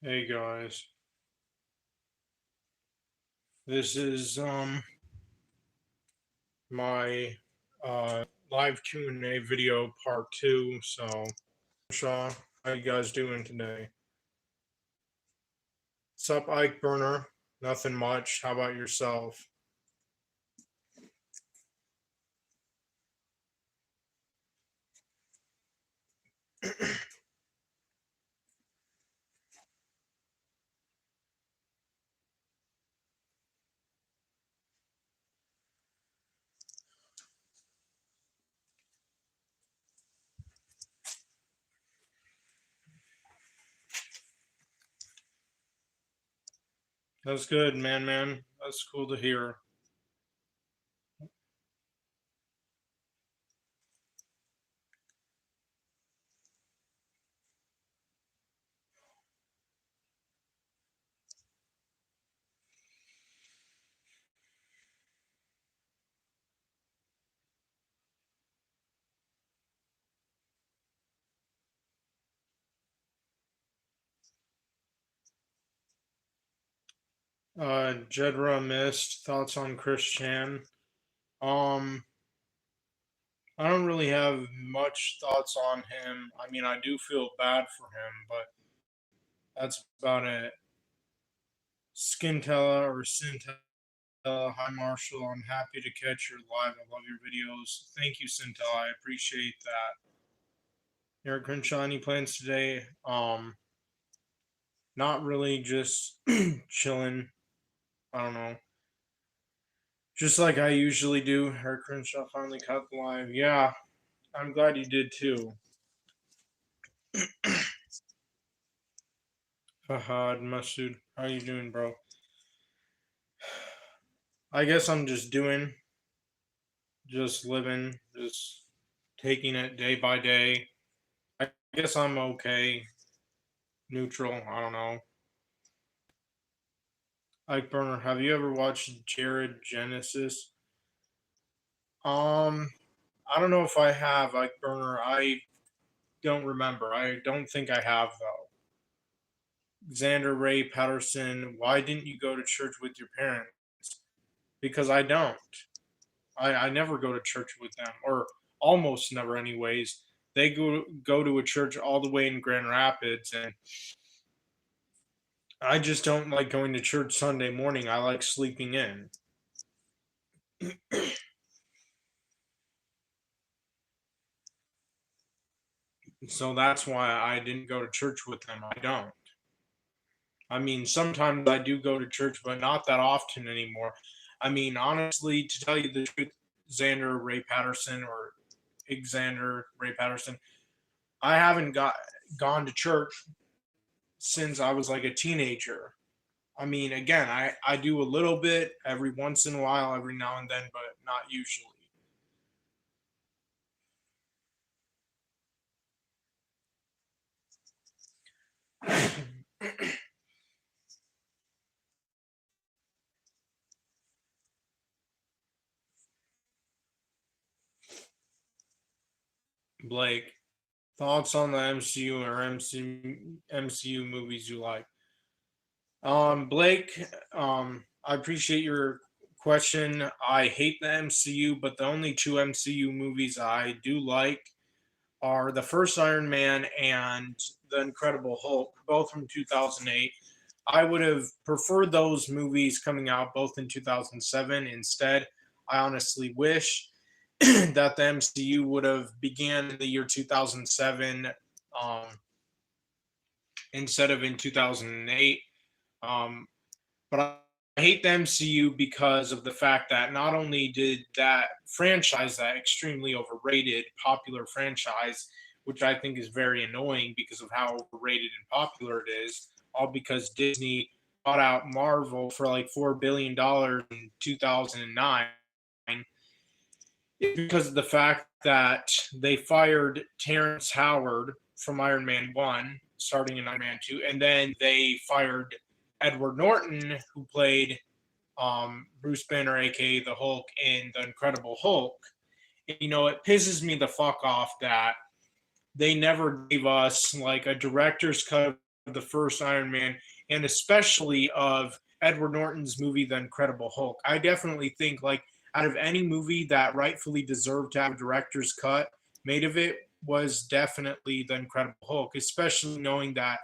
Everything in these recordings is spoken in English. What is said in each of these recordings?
Hey guys, this is my live Q&A video part 2. So, Shaw, how you guys doing today? What's up, Ike Burner? Nothing much. How about yourself? That's good, man. That's cool to hear. Jedra missed thoughts on Chris Chan. Um, I don't really have much thoughts on him. I mean, I do feel bad for him, but that's about it. Skintella or Sintella. Hi, Marshall. I'm happy to catch your live. I love your videos. Thank you, Sintel. I appreciate that. Eric Crenshaw, any plans today? Not really. Just chilling. I don't know. Just like I usually do. Eric Crenshaw finally caught the live. Yeah, I'm glad you did too. Fahad Masood, how you doing, bro? I guess I'm just living, just taking it day by day. I guess I'm okay, neutral. I don't know. Ike Burner, have you ever watched Jared Genesis? Um, I don't know if I have, Ike Burner. I don't remember. I don't think I have though. Xander Ray Patterson, why didn't you go to church with your parents? Because I don't. I never go to church with them, or almost never, anyways. They go to a church all the way in Grand Rapids, and I just don't like going to church Sunday morning. I like sleeping in. So that's why I didn't go to church with them. I don't. I mean, sometimes I do go to church, but not that often anymore. I mean, honestly, to tell you the truth, Xander Ray Patterson or Xander Ray Patterson, I haven't gone to church since I was like a teenager. I mean, again, I do a little bit every once in a while, every now and then, but not usually. Blake, thoughts on the MCU or MCU movies you like? Blake, I appreciate your question. I hate the MCU, but the only two MCU movies I do like are the first Iron Man and the Incredible Hulk, both from 2008. I would have preferred those movies coming out both in 2007. Instead, I honestly wish that the MCU would have began in the year 2007 um, instead of in 2008. Um, but I hate the MCU because of the fact that not only did that franchise, that extremely overrated, popular franchise, which I think is very annoying because of how overrated and popular it is, all because Disney bought out Marvel for like $4 billion in 2009, because of the fact that they fired Terrence Howard from Iron Man 1, starting in Iron Man 2, and then they fired Edward Norton, who played Bruce Banner, aka the Hulk, in the Incredible Hulk. You know, it pisses me the fuck off that they never gave us like a director's cut of the first Iron Man, and especially of Edward Norton's movie, The Incredible Hulk. I definitely think, like, out of any movie that rightfully deserved to have a director's cut made of it, was definitely The Incredible Hulk, especially knowing that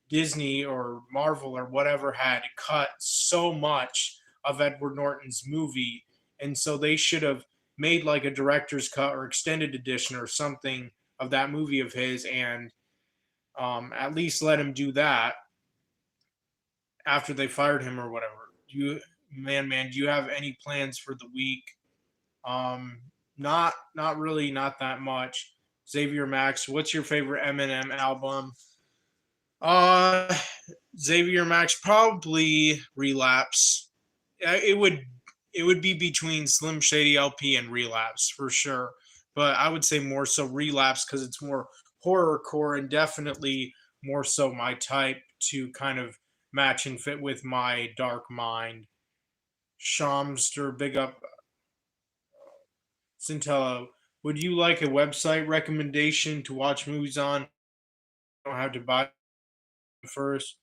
Disney or Marvel or whatever had cut so much of Edward Norton's movie. And so they should have made like a director's cut or extended edition or something of that movie of his, and at least let him do that after they fired him or whatever. Man, do you have any plans for the week? Um, not really, not that much. Xavier Max, what's your favorite Eminem album? Uh, Xavier Max, probably Relapse. It would be between Slim Shady LP and Relapse for sure, but I would say more so Relapse because it's more horrorcore and definitely more so my type to kind of match and fit with my dark mind. Shamster, big up Centello. Would you like a website recommendation to watch movies on? I don't have to buy them first.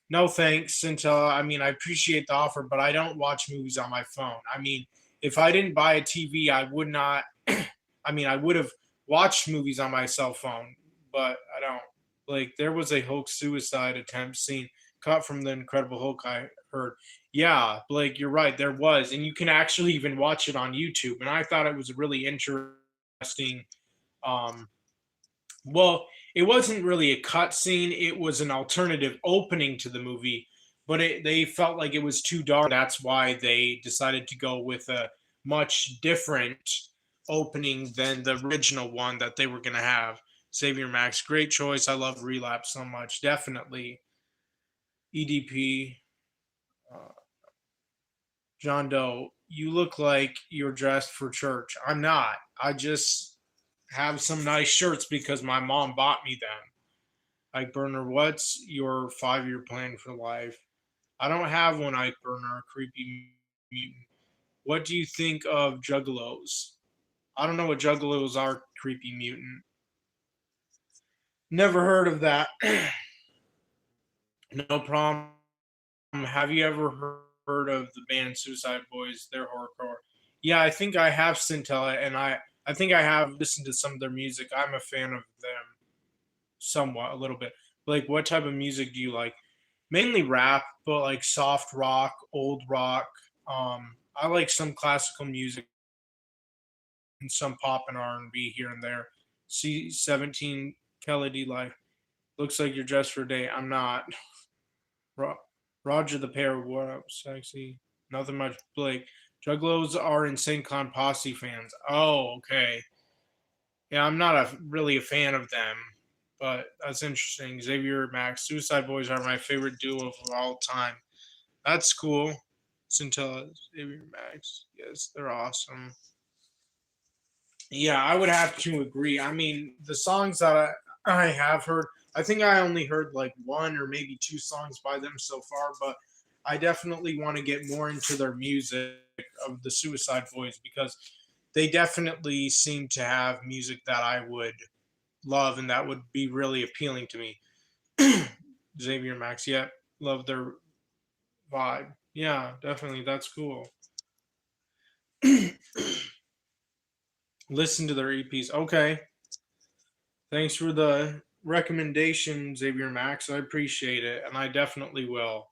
No thanks, Cinta. I mean, I appreciate the offer, but I don't watch movies on my phone. I mean, if I didn't buy a TV, I would not. I mean, I would have watched movies on my cell phone, but I don't. Like, there was a Hulk suicide attempt scene cut from the Incredible Hulk. I heard. Yeah, Blake, you're right. There was, and you can actually even watch it on YouTube. And I thought it was really interesting. Um, well, it wasn't really a cut scene. It was an alternative opening to the movie, but they felt like it was too dark. That's why they decided to go with a much different opening than the original one that they were going to have. Xavier Max, great choice. I love Relapse so much. Definitely. EDP. Uh, John Doe, you look like you're dressed for church. I'm not. I just have some nice shirts because my mom bought me them. Ike Burner, what's your 5-year plan for life? I don't have one, Ike Burner, creepy mutant. What do you think of juggalos? I don't know what juggalos are, creepy mutant. Never heard of that. No problem. Have you ever heard of the band Suicide Boys? They're horrorcore. Yeah, I think I have Scintilla, and I think I have listened to some of their music. I'm a fan of them somewhat, a little bit. Like, what type of music do you like? Mainly rap, but like soft rock, old rock. I like some classical music and some pop and R&B here and there. C17 Kelly D Life. Looks like you're dressed for a day. I'm not. Ro- Roger the Pair, what up, sexy? Nothing much, Blake. Juggalos are Insane Clown Posse fans. Oh, okay. Yeah, I'm not really a fan of them, but that's interesting. Xavier Max, Suicide Boys are my favorite duo of all time. That's cool. Scintilla, Xavier Max. Yes, they're awesome. Yeah, I would have to agree. I mean, the songs that I have heard, I think I only heard like one or maybe two songs by them so far, but I definitely want to get more into their music of the Suicide Boys because they definitely seem to have music that I would love and that would be really appealing to me. Xavier Max, yeah, love their vibe. Yeah, definitely. That's cool. Listen to their EPs. Okay. Thanks for the recommendation, Xavier Max. I appreciate it, and I definitely will.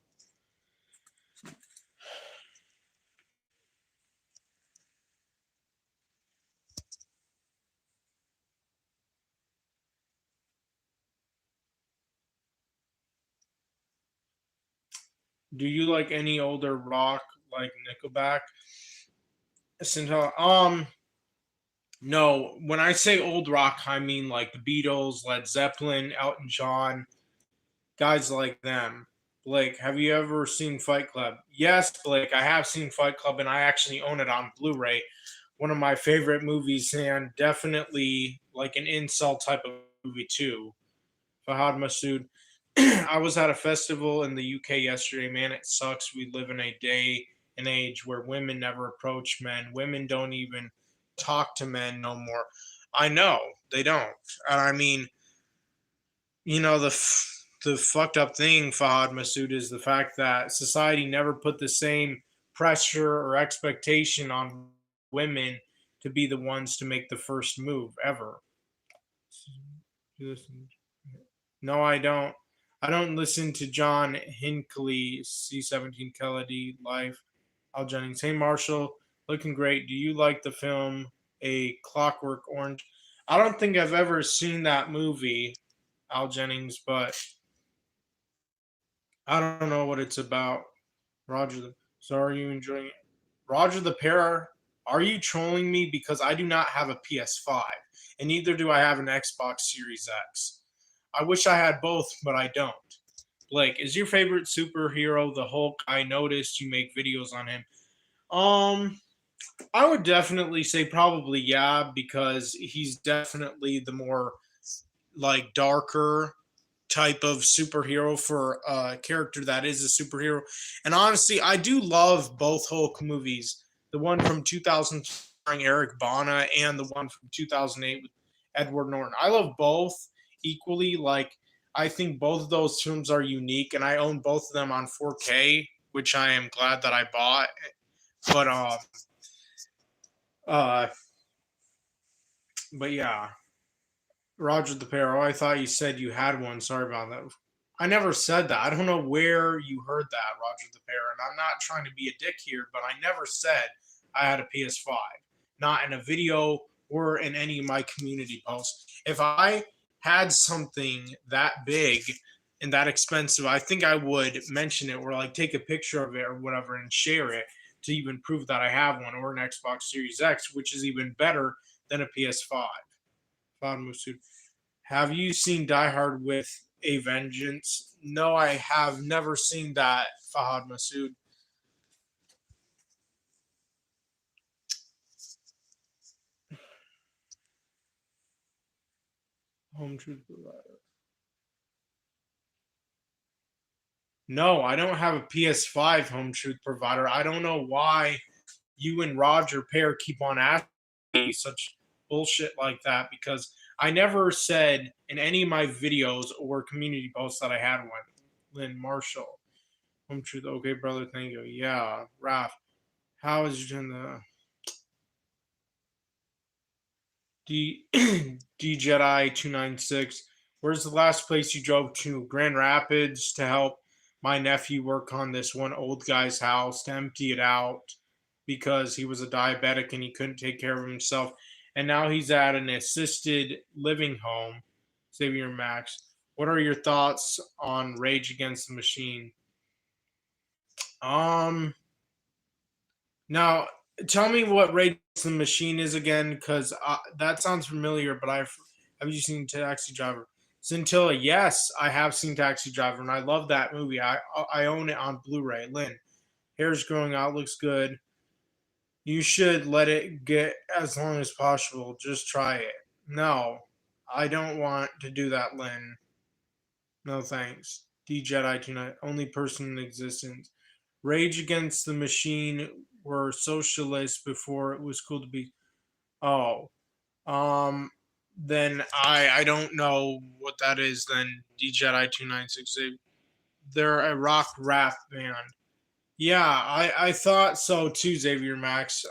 Do you like any older rock like Nickelback? No. When I say old rock, I mean like the Beatles, Led Zeppelin, Elton John, guys like them. Blake, have you ever seen Fight Club? Yes, Blake, I have seen Fight Club, and I actually own it on Blu-ray. One of my favorite movies, and definitely like an insult type of movie too. Fahad Masood. I was at a festival in the UK yesterday. Man, it sucks. We live in a day and age where women never approach men. Women don't even talk to men no more. I know they don't. And I mean, you know, the fucked up thing, Fahad Masood, is the fact that society never put the same pressure or expectation on women to be the ones to make the first move ever. No, I don't. I don't listen to John Hinckley, C17 Kennedy Life. Al Jennings. Hey, Marshall, looking great. Do you like the film A Clockwork Orange? I don't think I've ever seen that movie, Al Jennings, but I don't know what it's about. So are you enjoying it? Roger the Pair, are you trolling me? Because I do not have a PS5, and neither do I have an Xbox Series X. I wish I had both, but I don't. Blake, is your favorite superhero the Hulk? I noticed you make videos on him. Um, I would definitely say probably yeah, because he's definitely the more like darker type of superhero for a character that is a superhero. And honestly, I do love both Hulk movies. The one from 2000 starring Eric Bana and the one from 2008 with Edward Norton. I love both equally. Like I think both of those films are unique and I own both of them on 4K, which I am glad that I bought. But uh but yeah, Roger the Parrot. I thought you said you had one. Sorry about that. I never said that. I don't know where you heard that, Roger the Parrot. I'm not trying to be a dick here, but I never said I had a PS5. Not in a video or in any of my community posts. If I had something that big and that expensive, I think I would mention it or like take a picture of it or whatever and share it to even prove that I have one or an Xbox Series X, which is even better than a PS5. Have you seen Die Hard with a Vengeance? No, I have never seen that, Fahad Masood. Home Truth Provider. No, I don't have a PS5 Home Truth Provider. I don't know why you and Roger Pear keep on asking me such bullshit like that because I never said in any of my videos or community posts that I had one. Lynn Marshall. Home Truth. Okay, brother. Thank you. Yeah, Raph. How is you doing the D D Jedi 296? Where's the last place you drove to? Grand Rapids to help my nephew work on this one old guy's house to empty it out because he was a diabetic and he couldn't take care of himself. And now he's at an assisted living home. Xavier Max. What are your thoughts on Rage Against the Machine? Um Now, tell me what Rage Against the Machine is again, because that sounds familiar. But have you seen Taxi Driver? Scintilla, yes, I have seen Taxi Driver, and I love that movie. I own it on Blu-ray. Lynn, hair's growing out, looks good. You should let it get as long as possible. Just try it. No, I don't want to do that, Lynn. No thanks. D Jedi tonight, only person in existence. Rage Against the Machine were socialists before it was cool to be. Oh, um, then I don't know what that is. Then D Jedi 296. They're a rock rap band. Yeah, I thought so too, Xavier Max.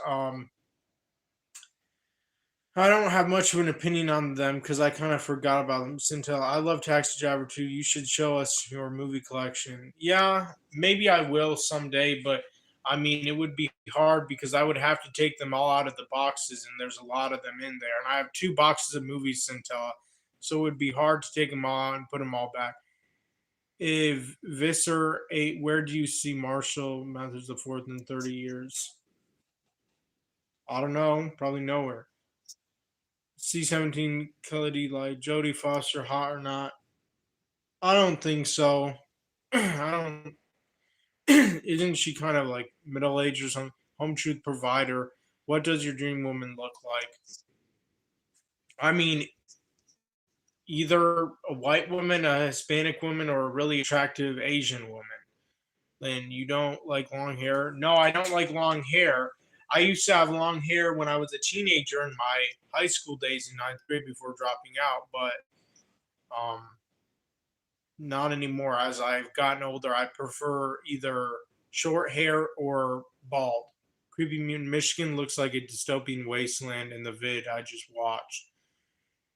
I don't have much of an opinion on them because I kind of forgot about them. Sintel, I love Taxi Driver too. You should show us your movie collection. Yeah, maybe I will someday, but I mean, it would be hard because I would have to take them all out of the boxes, and there's a lot of them in there. And I have two boxes of movies, Sintel, so it would be hard to take them all out and put them all back. If Visser 8, where do you see Marshall Mathers the Fourth in 30 years? I don't know, probably nowhere. C17 Kennedy like Jodie Foster hot or not? I don't think so. I don't. Isn't she kind of like middle aged or something? Home truth provider. What does your dream woman look like? I mean, either a white woman, a Hispanic woman, or a really attractive Asian woman. Then you don't like long hair? No, I don't like long hair. I used to have long hair when I was a teenager in my high school days in ninth grade before dropping out, but um, Not anymore. As I've gotten older, I prefer either short hair or bald. Creepy Mutant Michigan looks like a dystopian wasteland in the vid I just watched.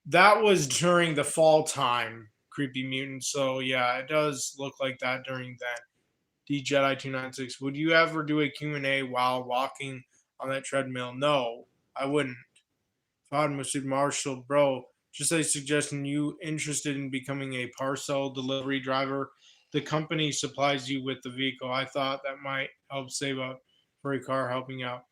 That was during the fall time, Creepy Mutant. So yeah, it does look like that during then. D Jedi 296. Would you ever do a Q&A while walking on that treadmill? No, I wouldn't. Fahd Masood Marshall, bro, just a suggestion. You interested in becoming a parcel delivery driver? The company supplies you with the vehicle. I thought that might help save up for a car helping out.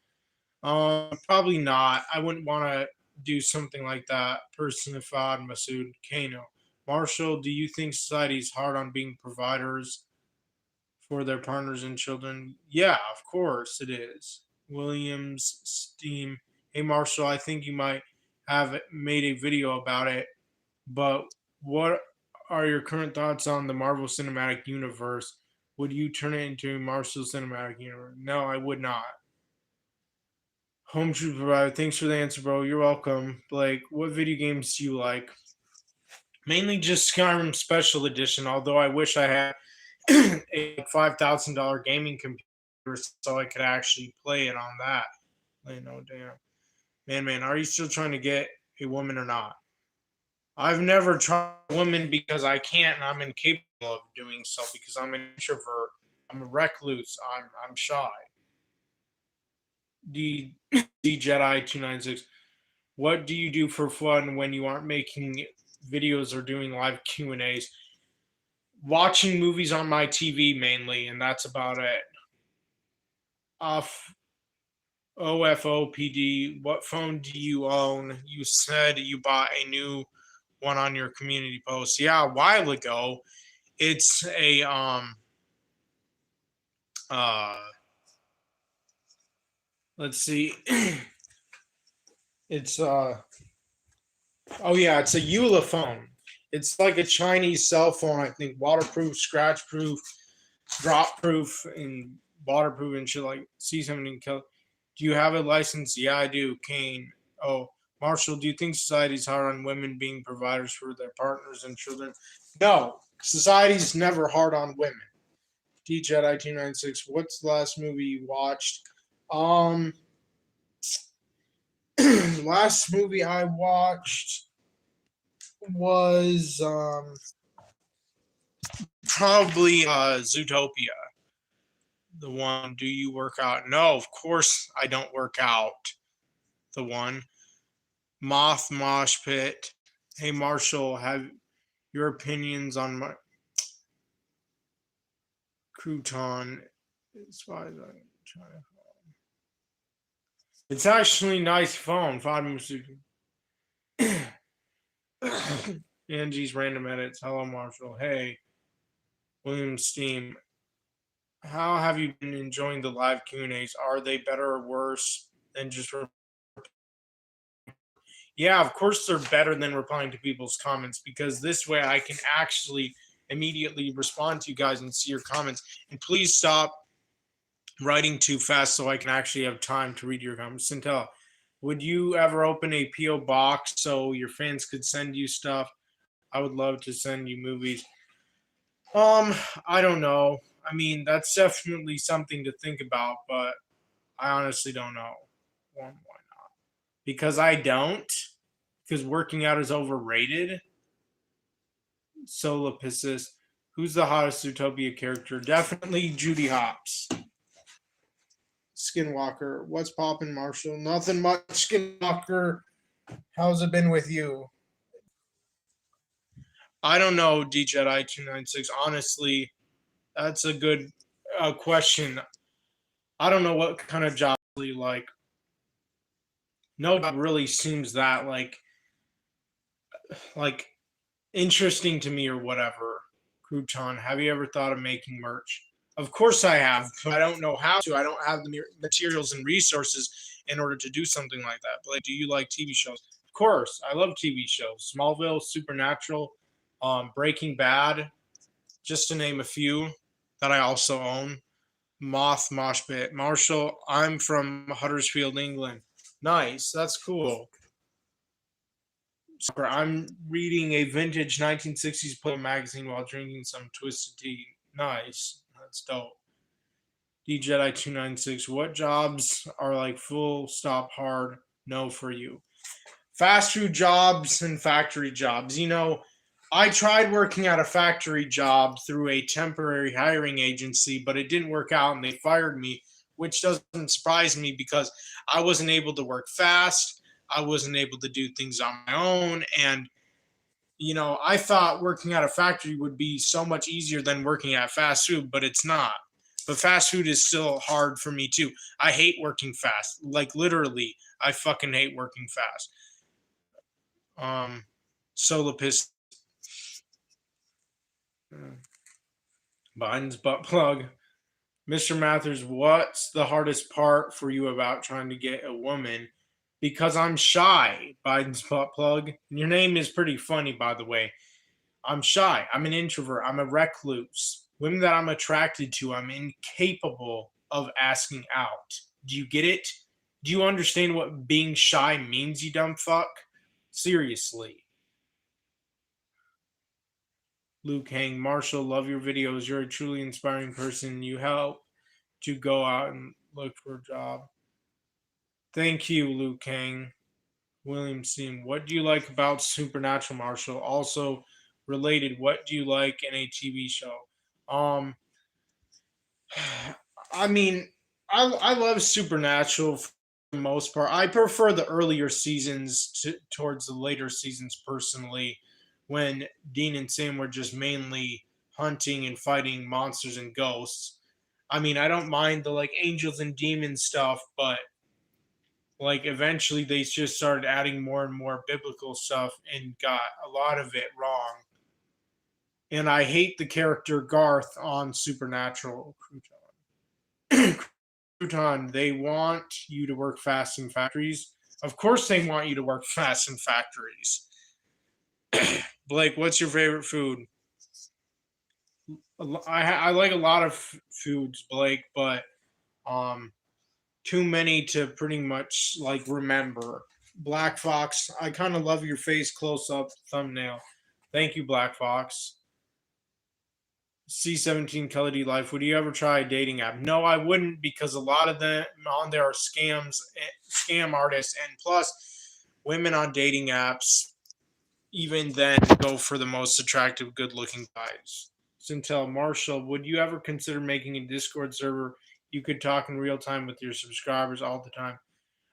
Probably not. I wouldn't want to do something like that. Personified Masood Kano. Marshall, do you think society is hard on being providers for their partners and children? Yeah, of course it is. Williams Steam. Hey Marshall, I think you might have made a video about it, but what are your current thoughts on the Marvel Cinematic Universe? Would you turn it into a Marvel Cinematic Universe? No, I would not. Home Truth Provider, thanks for the answer, bro. You're welcome. Blake, what video games do you like? Mainly just Skyrim Special Edition, although I wish I had a $5,000 gaming computer so I could actually play it on that. Like, no damn. Man, are you still trying to get a woman or not? I've never tried a woman because I can't and I'm incapable of doing so because I'm an introvert. I'm a recluse. I'm shy. D Jedi 296. What do you do for fun when you aren't making videos or doing live Q&As? Watching movies on my TV mainly, and that's about it. Off OFOPD, what phone do you own? You said you bought a new one on your community post. Yeah, a while ago. It's a uh let's see. It's oh yeah, it's a Eula phone. It's like a Chinese cell phone, I think, waterproof, scratch proof, drop proof, and waterproof and shit like C17 kill. Do you have a license? Yeah, I do. Kane. Oh, Marshall, do you think society's hard on women being providers for their partners and children? No, society's never hard on women. D Jedi 296. What's the last movie you watched? Um, last movie I watched was probably Zootopia. The one. Do you work out? No, of course I don't work out. The one. Moth Mosh Pit. Hey Marshall, have your opinions on my crouton? It's why I'm trying to. It's actually nice phone. Angie's random edits. Hello Marshall. Hey William Steam. How have you been enjoying the live Q&As? Are they better or worse than just yeah, of course they're better than replying to people's comments because this way I can actually immediately respond to you guys and see your comments. And please stop writing too fast so I can actually have time to read your comments. Centella, would you ever open a PO box so your fans could send you stuff? I would love to send you movies. I don't know. I mean, that's definitely something to think about, but I honestly don't know. Why not? Because I don't. Because working out is overrated. Solipsis. Who's the hottest Utopia character? Definitely Judy Hopps. Skinwalker. What's poppin', Marshall? Nothing much, Skinwalker. How's it been with you? I don't know, DJedi 296. Honestly, that's a good question. I don't know what kind of job you like. No job really seems that like interesting to me or whatever. Crouton, have you ever thought of making merch? Of course I have, but I don't know how to. I don't have the materials and resources in order to do something like that. But like, do you like TV shows? Of course, I love TV shows. Smallville, Supernatural, Breaking Bad, just to name a few that I also own. Moth Moshpit. Marshall, I'm from Huddersfield, England. Nice, that's cool. I'm reading a vintage 1960s Playboy magazine while drinking some twisted tea. Nice. That's dope. D Jedi 296. What jobs are like full stop hard no for you? Fast food jobs and factory jobs. I tried working at a factory job through a temporary hiring agency, but it didn't work out and they fired me, which doesn't surprise me because I wasn't able to work fast. I wasn't able to do things on my own. And, I thought working at a factory would be so much easier than working at fast food, but it's not. But fast food is still hard for me too. I hate working fast. Like literally, I fucking hate working fast. Solopist Biden's butt plug. Mr. Mathers, what's the hardest part for you about trying to get a woman? Because I'm shy, Biden's butt plug. And your name is pretty funny, by the way. I'm shy. I'm an introvert. I'm a recluse. Women that I'm attracted to, I'm incapable of asking out. Do you get it? Do you understand what being shy means, you dumb fuck? Seriously. Luke Hang, Marshall, love your videos. You're a truly inspiring person. You help to go out and look for a job. Thank you, Luke Hang. William Seam, what do you like about Supernatural, Marshall? Also related, what do you like in a TV show? Um, I mean, I love Supernatural for the most part. I prefer the earlier seasons towards the later seasons personally, when Dean and Sam were just mainly hunting and fighting monsters and ghosts. I mean, I don't mind the like angels and demons stuff, but like eventually they just started adding more and more biblical stuff and got a lot of it wrong. And I hate the character Garth on Supernatural. Crouton, they want you to work fast in factories. Of course, they want you to work fast in factories. Blake, what's your favorite food? I like a lot of foods, Blake, but um, too many to pretty much like remember. Black Fox, I kind of love your face close up thumbnail. Thank you, Black Fox. C17 Color D Life, would you ever try a dating app? No, I wouldn't because a lot of them on there are scams, scam artists, and plus, women on dating apps even then go for the most attractive, good looking guys. Sintel Marshall, would you ever consider making a Discord server you could talk in real time with your subscribers all the time?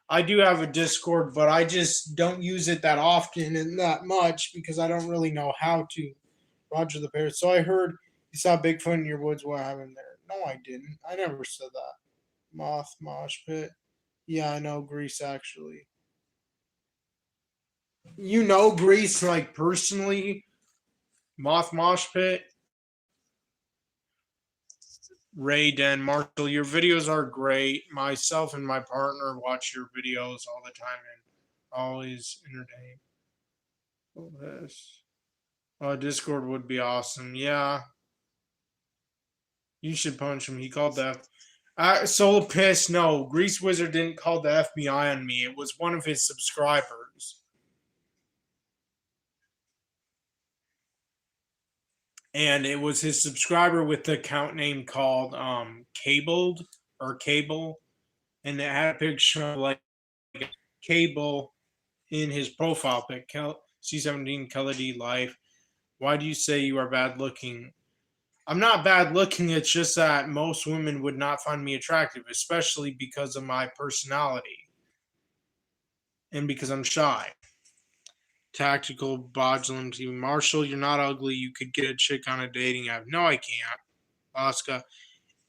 I do have a Discord, but I just don't use it that often and that much because I don't really know how to. Roger the Bear. So I heard you saw Bigfoot in your woods. What happened there? No, I didn't. I never said that. Moth Mosh Pit. Yeah, I know Greece actually. You know Greece like personally? Moth Mosh Pit. Ray Den Marshall, your videos are great. Myself and my partner watch your videos all the time and always entertain. Oh, this. Discord would be awesome. Yeah, you should punch him. He called that. Solar Piss, no. Grease Wizard didn't call the FBI on me. It was one of his subscribers. And it was his subscriber with the account name called Cabled or Cable. And it had a picture of like Cable in his profile pic. C17 Color D Life. Why do you say you are bad looking? I'm not bad looking. It's just that most women would not find me attractive, especially because of my personality and because I'm shy. Tactical Bodulim TV. Marshall, you're not ugly. You could get a chick on a dating app. No, I can't. Oscar,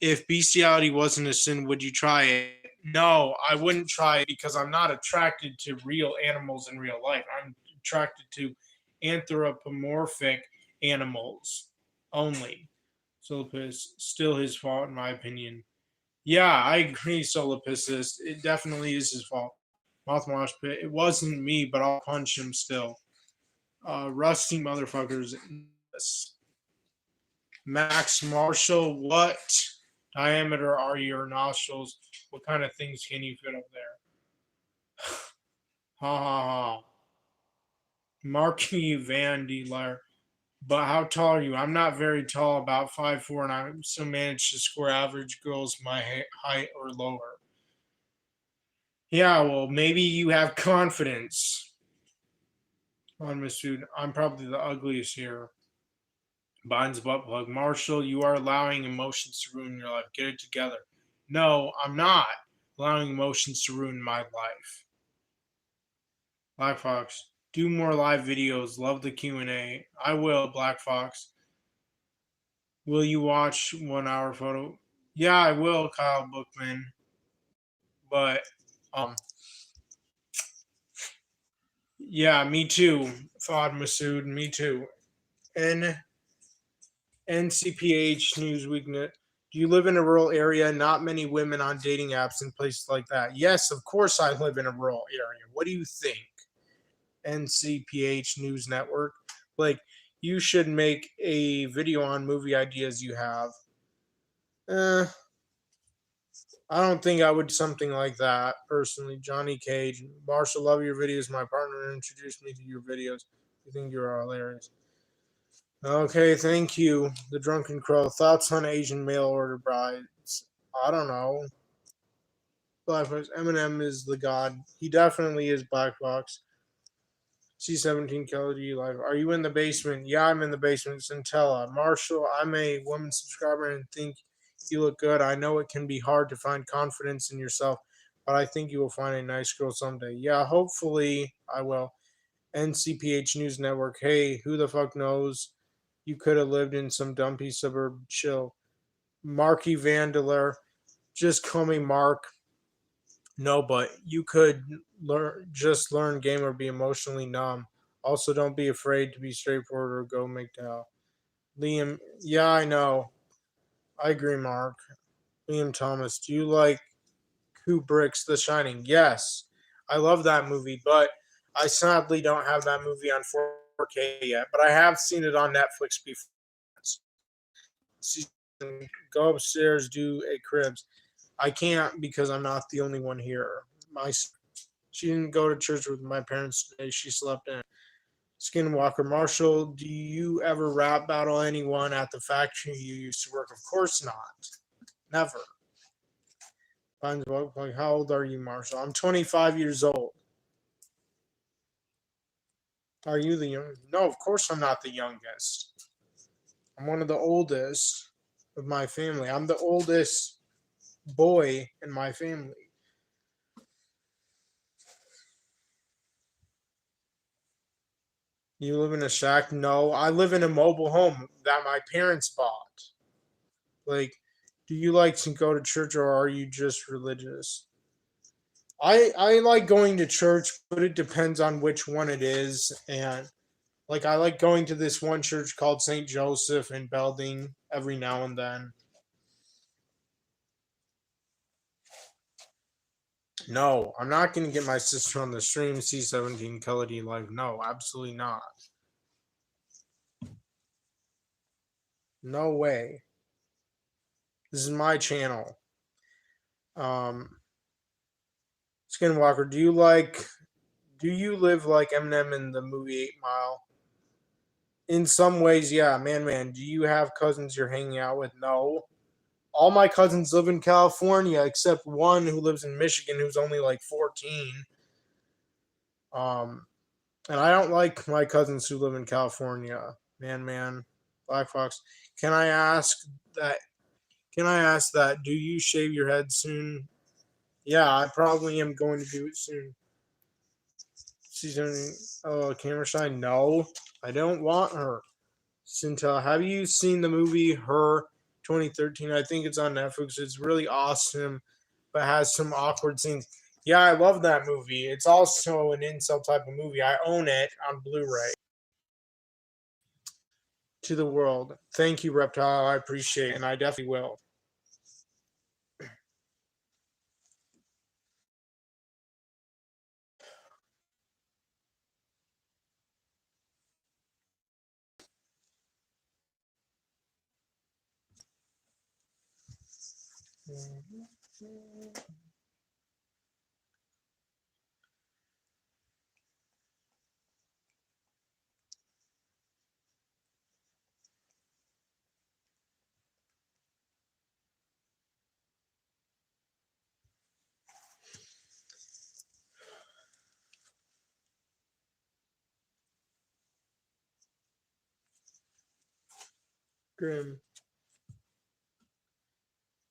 if bestiality wasn't a sin, would you try it? No, I wouldn't try it because I'm not attracted to real animals in real life. I'm attracted to anthropomorphic animals only. Solopus, still his fault, in my opinion. Yeah, I agree, Solopus. It definitely is his fault. Mouthwash Pit. It wasn't me, but I'll punch him still. Rusty motherfuckers. Max Marshall, what diameter are your nostrils? What kind of things can you fit up there? Ha ha ha. Marky Van Dealer. But how tall are you? I'm not very tall, about 5'4", and I still manage to score average girls my height or lower. Yeah, well, maybe you have confidence on Miss Food. I'm probably the ugliest here. Biden's butt plug. Marshall, you are allowing emotions to ruin your life. Get it together. No, I'm not allowing emotions to ruin my life. Black Fox, do more live videos. Love the Q&A. I will, Black Fox. Will you watch 1 hour photo? Yeah, I will, Kyle Bookman. But yeah, me too. Thought Masood, me too. N NCPH Newsweek. Do you live in a rural area? Not many women on dating apps and places like that. Yes, of course I live in a rural area. What do you think? NCPH News Network. Like, you should make a video on movie ideas you have. Eh, I don't think I would something like that personally. Johnny Cage, Marshall, love your videos. My partner introduced me to your videos. I think you're hilarious. Okay, thank you. The Drunken Crow. Thoughts on Asian mail order brides? I don't know. Black Box. Eminem is the god. He definitely is Black Box. C17 Kelly Live. Are you in the basement? Yeah, I'm in the basement. Centella. Marshall, I'm a woman subscriber and think you look good. I know it can be hard to find confidence in yourself, but I think you will find a nice girl someday. Yeah, hopefully I will. NCPH News Network. Hey, who the fuck knows? You could have lived in some dumpy suburb chill. Marky Vandeler. Just call me Mark. No, but you could learn game or be emotionally numb. Also, don't be afraid to be straightforward or go McDowell. Liam, yeah, I know. I agree, Mark. Liam Thomas, do you like Kubrick's The Shining? Yes, I love that movie, but I sadly don't have that movie on 4K yet. But I have seen it on Netflix before. Go upstairs, do a cribs. I can't because I'm not the only one here. My She didn't go to church with my parents today. She slept in. Skinwalker Marshall, do you ever rap battle anyone at the factory you used to work? Of course not. Never. How old are you, Marshall? I'm 25 years old. Are you the young? No, of course I'm not the youngest. I'm one of the oldest of my family. I'm the oldest boy in my family. You live in a shack? No, I live in a mobile home that my parents bought. Like, do you like to go to church or are you just religious? I like going to church, but it depends on which one it is. And like I like going to this one church called St. Joseph in Belding every now and then. No, I'm not going to get my sister on the stream C17 Kelly Live. No, absolutely not. No way. This is my channel. Um, Skinwalker, do you live like Eminem in the movie 8 Mile? In some ways, yeah. Man, do you have cousins you're hanging out with? No. All my cousins live in California except one who lives in Michigan who's only like 14. Um, and I don't like my cousins who live in California. Man, Black Fox. Can I ask that? Can I ask that? Do you shave your head soon? Yeah, I probably am going to do it soon. Season camera shy? No, I don't want her. Sintel, have you seen the movie Her 2013? I think it's on Netflix. It's really awesome, but has some awkward scenes. Yeah, I love that movie. It's also an incel type of movie. I own it on Blu-ray. To the world. Thank you, Reptile. I appreciate it, and I definitely will. Grim.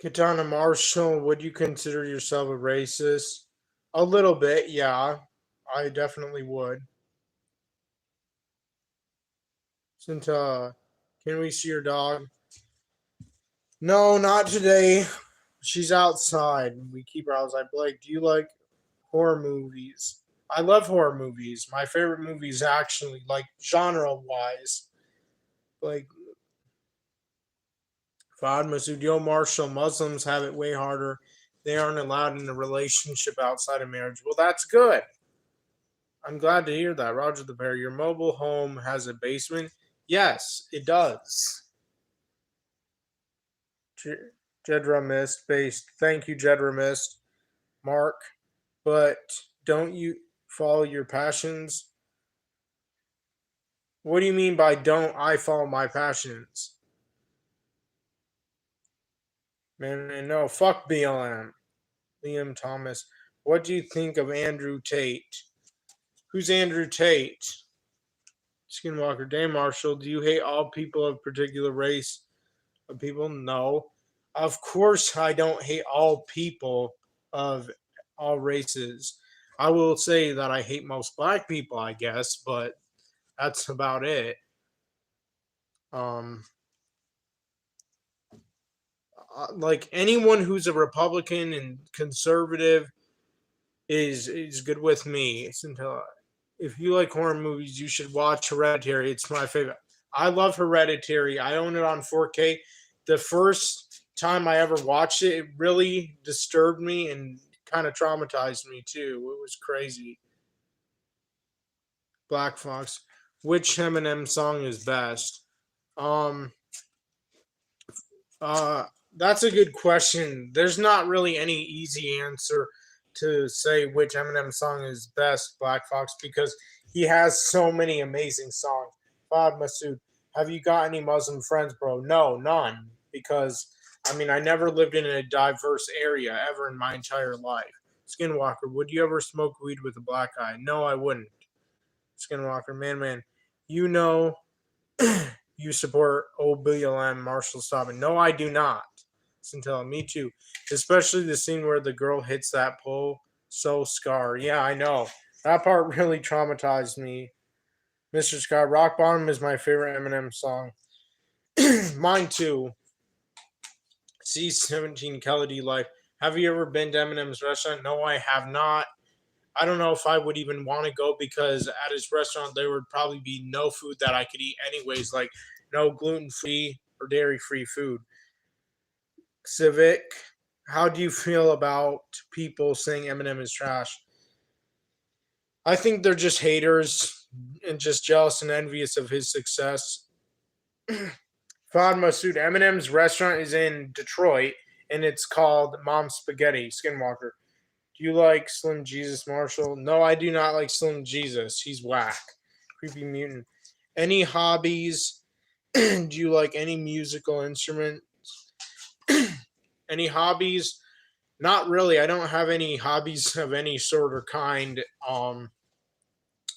Katana Marshall, would you consider yourself a racist? A little bit, yeah. I definitely would. Since can we see your dog? No, not today. She's outside. We keep her outside. Blake, do you like horror movies? I love horror movies. My favorite movies, actually, like genre wise, like Fahd Masud Marshall. Muslims have it way harder. They aren't allowed in a relationship outside of marriage. Well, that's good. I'm glad to hear that. Roger the Bear, your mobile home has a basement? Yes, it does. Jedra Mist based. Thank you, Jedra Mist. Mark. But don't you follow your passions? What do you mean by don't I follow my passions? Man, no, fuck BLM. Liam Thomas. What do you think of Andrew Tate? Who's Andrew Tate? Skinwalker. Dame Marshall. Do you hate all people of particular race of people? No. Of course, I don't hate all people of all races. I will say that I hate most black people, I guess, but that's about it. Um, like anyone who's a Republican and conservative is good with me. If you like horror movies, you should watch Hereditary. It's my favorite. I love Hereditary. I own it on 4K. The first time I ever watched it, it really disturbed me and kind of traumatized me too. It was crazy. Black Fox. Which Eminem song is best? Um, Uh, that's a good question. There's not really any easy answer to say which Eminem song is best, Black Fox, because he has so many amazing songs. Fahd Masood, have you got any Muslim friends, bro? No, none. Because, I mean, I never lived in a diverse area ever in my entire life. Skinwalker, would you ever smoke weed with a black guy? No, I wouldn't. Skinwalker, man, you know you support OBLM Marshall Stopping. No, I do not. Centella, me too. Especially the scene where the girl hits that pole. So scar. Yeah, I know. That part really traumatized me. Mr. Scott, Rock Bottom is my favorite Eminem song. Mine too. C17 Kelly D Life. Have you ever been to Eminem's restaurant? No, I have not. I don't know if I would even want to go because at his restaurant there would probably be no food that I could eat anyways, like no gluten free or dairy free food. Civic, how do you feel about people saying Eminem is trash? I think they're just haters and just jealous and envious of his success. Fahd Masood, Eminem's restaurant is in Detroit and it's called Mom Spaghetti Skinwalker. Do you like Slim Jesus Marshall? No, I do not like Slim Jesus. He's whack. Creepy mutant. Any hobbies? Do you like any musical instrument? Any hobbies? Not really. I don't have any hobbies of any sort or kind.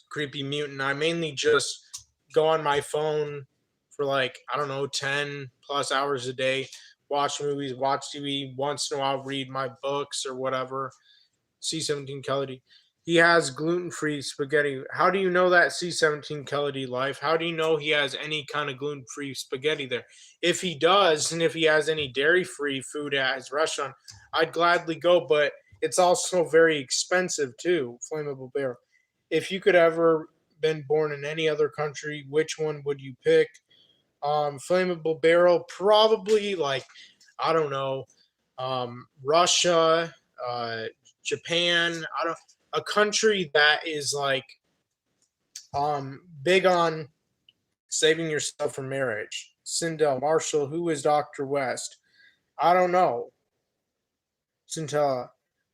Creepy mutant. I mainly just go on my phone for like, I don't know, 10 plus hours a day, watch movies, watch TV, once in a while read my books or whatever. C17 Kelly. He has gluten free spaghetti. How do you know that C17 Kelly life? How do you know he has any kind of gluten free spaghetti there? If he does, and if he has any dairy free food at his restaurant, I'd gladly go, but it's also very expensive too. Flammable Bear. If you could ever been born in any other country, which one would you pick? Flammable Barrel, probably like, I don't know, Russia, Japan, I don't a country that is like big on saving yourself from marriage. Sindel Marshall, who is Dr. West? I don't know. Sindel,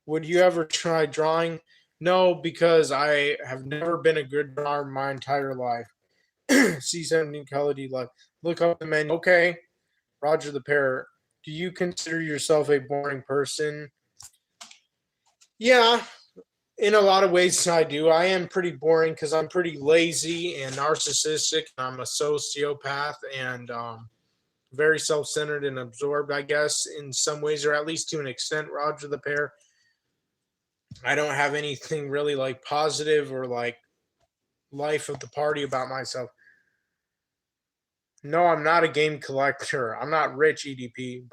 would you ever try drawing? No, because I have never been a good drawer in my entire life. C17 Kelly life. Look up the menu. Okay. Roger the Parrot. Do you consider yourself a boring person? Yeah, in a lot of ways, I do. I am pretty boring because I'm pretty lazy and narcissistic. I'm a sociopath, and very self-centered and absorbed, I guess, in some ways, or at least to an extent. Roger the Pear. I don't have anything really like positive or like life of the party about myself. No, I'm not a game collector. I'm not rich. EDP.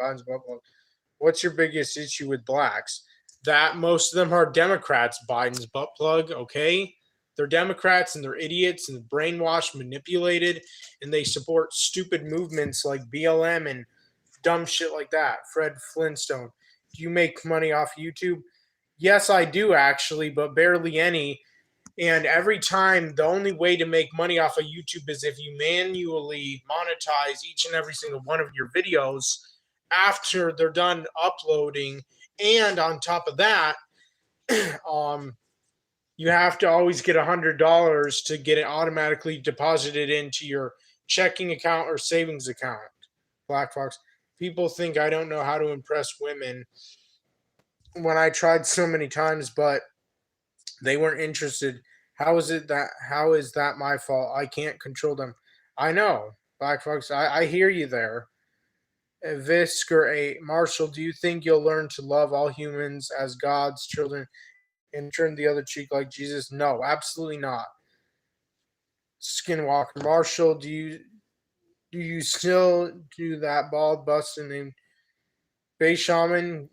What's your biggest issue with blacks? That most of them are Democrats. Biden's butt plug. Okay, they're Democrats and they're idiots and brainwashed, manipulated, and they support stupid movements like BLM and dumb shit like that. Fred Flintstone. Do you make money off YouTube? Yes, I do actually, but barely any. And every time, the only way to make money off of YouTube is if you manually monetize each and every single one of your videos after they're done uploading. And on top of that, um, you have to always get $100 to get it automatically deposited into your checking account or savings account. Black Fox. People think I don't know how to impress women when I tried so many times, but they weren't interested. How is that my fault? I can't control them. I know, Black Fox, I hear you there. Visker 8. Marshall, do you think you'll learn to love all humans as God's children and turn the other cheek like Jesus? No, absolutely not. Skinwalker. Marshall, do you still do that bald busting named Bay Shaman?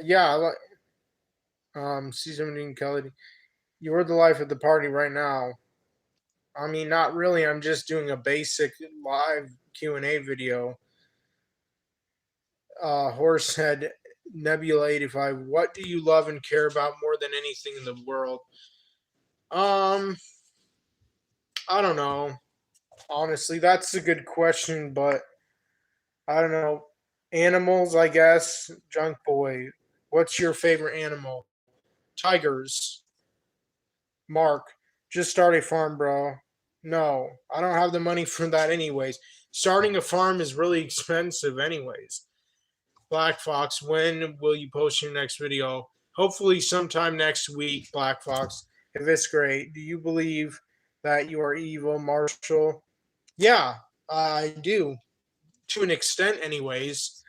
Yeah, I like C17 Kelly. You're the life of the party right now. I mean, not really. I'm just doing a basic live Q&A video. Horsehead Nebula 85. What do you love and care about more than anything in the world? I don't know. Honestly, that's a good question, but I don't know. Animals, I guess. Junk Boy. What's your favorite animal? Tigers. Mark. Just start a farm, bro. No, I don't have the money for that anyways. Starting a farm is really expensive anyways. Black Fox, when will you post your next video? Hopefully sometime next week, Black Fox. If it's great. Do you believe that you are evil, Marshall? Yeah, I do. To an extent anyways.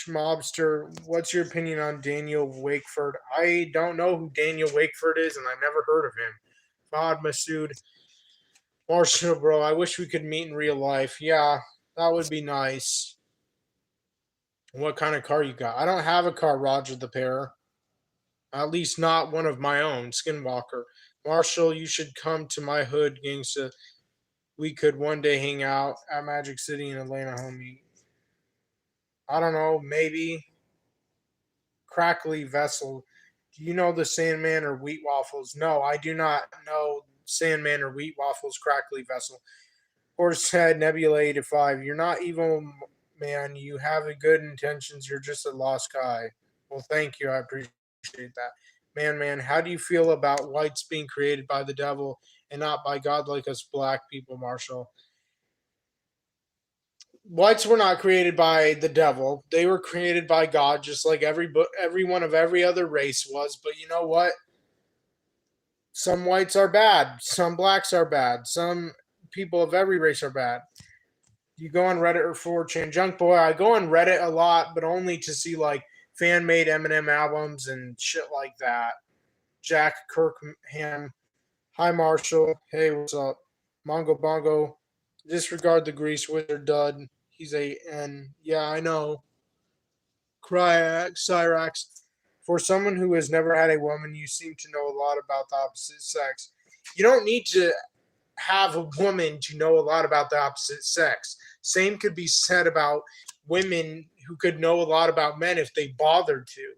Mobster, what's your opinion on Daniel Wakeford? I don't know who Daniel Wakeford is, and I've never heard of him. Fahad Masood, Marshall, bro, I wish we could meet in real life. Yeah, that would be nice. What kind of car you got? I don't have a car, Roger the Pair. At least not one of my own, Skinwalker. Marshall, you should come to my hood, gangsta. We could one day hang out at Magic City in Atlanta, homie. I don't know, maybe. Crackly Vessel. Do you know the Sandman or Wheat Waffles? No, I do not know Sandman or Wheat Waffles, Crackly Vessel. Horsehead Nebula 85. You're not evil, man. You have good intentions. You're just a lost guy. Well, thank you. I appreciate that. Man, how do you feel about whites being created by the devil and not by God like us black people, Marshall? Whites were not created by the devil. They were created by God, just like everyone of every other race was. But you know what? Some whites are bad. Some blacks are bad. Some people of every race are bad. You go on Reddit or 4chan. Junk Boy, I go on Reddit a lot, but only to see like fan made Eminem albums and shit like that. Jack Kirkham. Hi, Marshall. Hey, what's up? Mongo Bongo. Disregard the grease wizard dud. He's a N. Yeah, I know. Cryax, Cyrax. For someone who has never had a woman, you seem to know a lot about the opposite sex. You don't need to have a woman to know a lot about the opposite sex. Same could be said about women who could know a lot about men if they bothered to.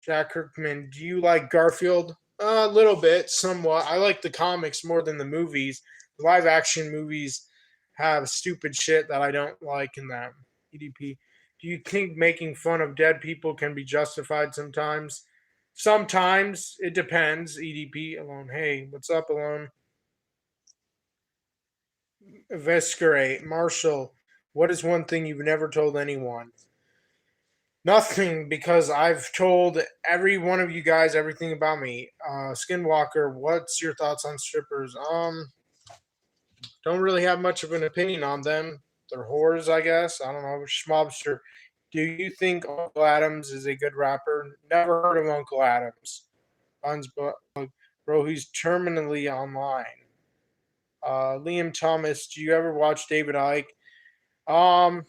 Jack Kirkman, do you like Garfield? A little bit, somewhat. I like the comics more than the movies. The live action movies have stupid shit that I don't like in them. EDP. Do you think making fun of dead people can be justified sometimes? Sometimes. It depends. EDP. Alone. Hey, what's up, Alone? Vescurate. Marshall, what is one thing you've never told anyone? Nothing, because I've told every one of you guys everything about me. Skinwalker, what's your thoughts on strippers? Don't really have much of an opinion on them. They're whores, I guess. I don't know. Schmobster. Do you think Uncle Adams is a good rapper? Never heard of Uncle Adams. Bro, he's terminally online. Liam Thomas, do you ever watch David Icke? Um,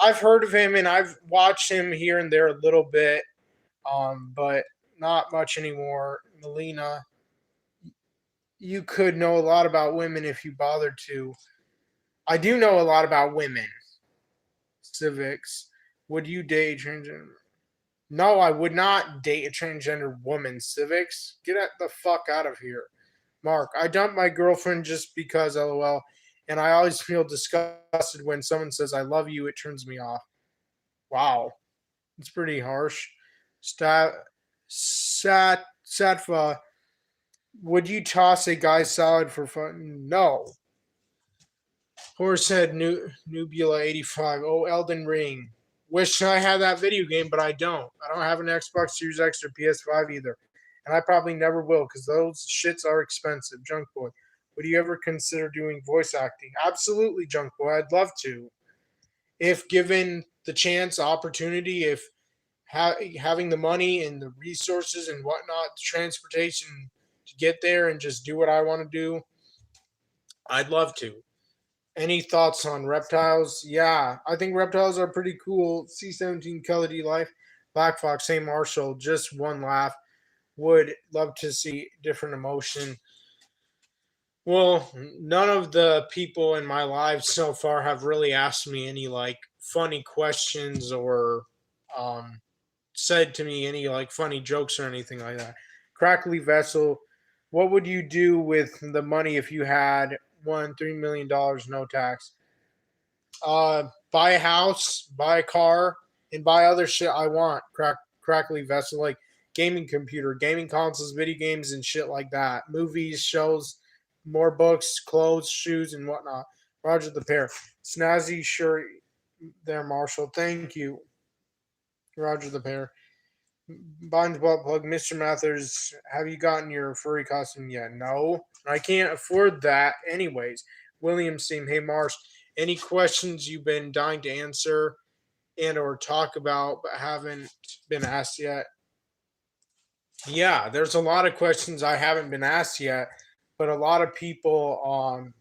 I've heard of him and I've watched him here and there a little bit, but not much anymore. Melina, you could know a lot about women if you bothered to. I do know a lot about women. Civics. Would you date a transgender? No, I would not date a transgender woman. Civics. The fuck out of here. Mark, I dumped my girlfriend just because LOL, and I always feel disgusted when someone says I love you, it turns me off. Wow. It's pretty harsh. Satva, would you toss a guy's salad for fun? No. Horsehead Nubula 85. Oh, Elden Ring. Wish I had that video game, but I don't. I don't have an Xbox Series X or PS5 either. And I probably never will because those shits are expensive. Junk Boy. Would you ever consider doing voice acting? Absolutely, Junk Boy. I'd love to. If given the chance, opportunity, if having the money and the resources and whatnot, the transportation to get there and just do what I want to do, I'd love to. Any thoughts on reptiles? Yeah, I think reptiles are pretty cool. C17 Kelly D Life, Black Fox, St. Marshall, just one laugh. Would love to see different emotion. Well, none of the people in my life so far have really asked me any like funny questions or said to me any like funny jokes or anything like that. Crackly Vessel, what would you do with the money if you had won $3 million no tax? Buy a house, buy a car, and buy other shit I want. Crackly Vessel, like gaming computer, gaming consoles, video games, and shit like that. Movies, shows, more books, clothes, shoes, and whatnot. Roger the pair. Snazzy shirt there, Marshall. Thank you. Roger the pair. Bond's butt plug, Mr. Mathers, have you gotten your furry costume yet? No. I can't afford that anyways. William Seam, hey Marsh, any questions you've been dying to answer and or talk about but haven't been asked yet? Yeah, there's a lot of questions I haven't been asked yet, but a lot of people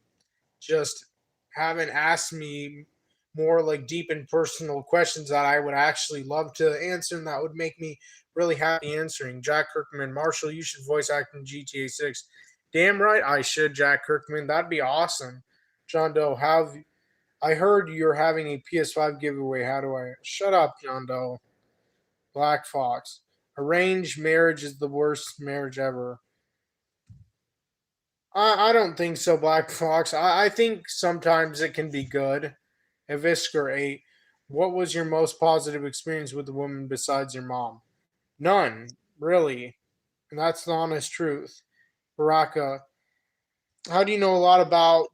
just haven't asked me more like deep and personal questions that I would actually love to answer and that would make me really happy answering. Jack Kirkman, Marshall, you should voice act in GTA 6. Damn right I should, Jack Kirkman. That'd be awesome. John Doe, I heard you're having a PS5 giveaway. How do I shut up, John Doe? Black Fox. Arranged marriage is the worst marriage ever. I don't think so, Black Fox. I think sometimes it can be good. Evisker 8. What was your most positive experience with a woman besides your mom? None, really. And that's the honest truth. Baraka, how do you know a lot about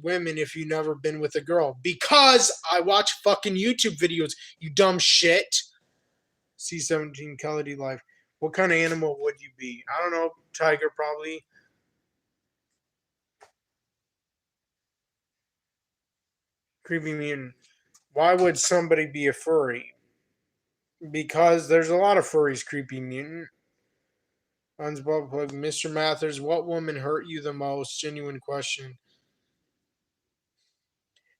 women if you've never been with a girl? Because I watch fucking YouTube videos, you dumb shit. C17 Kelly Life. What kind of animal would you be? I don't know. Tiger, probably. Creepy mutant. Why would somebody be a furry? Because there's a lot of furries, creepy mutant. Unsbutt plug. Mr. Mathers, what woman hurt you the most? Genuine question.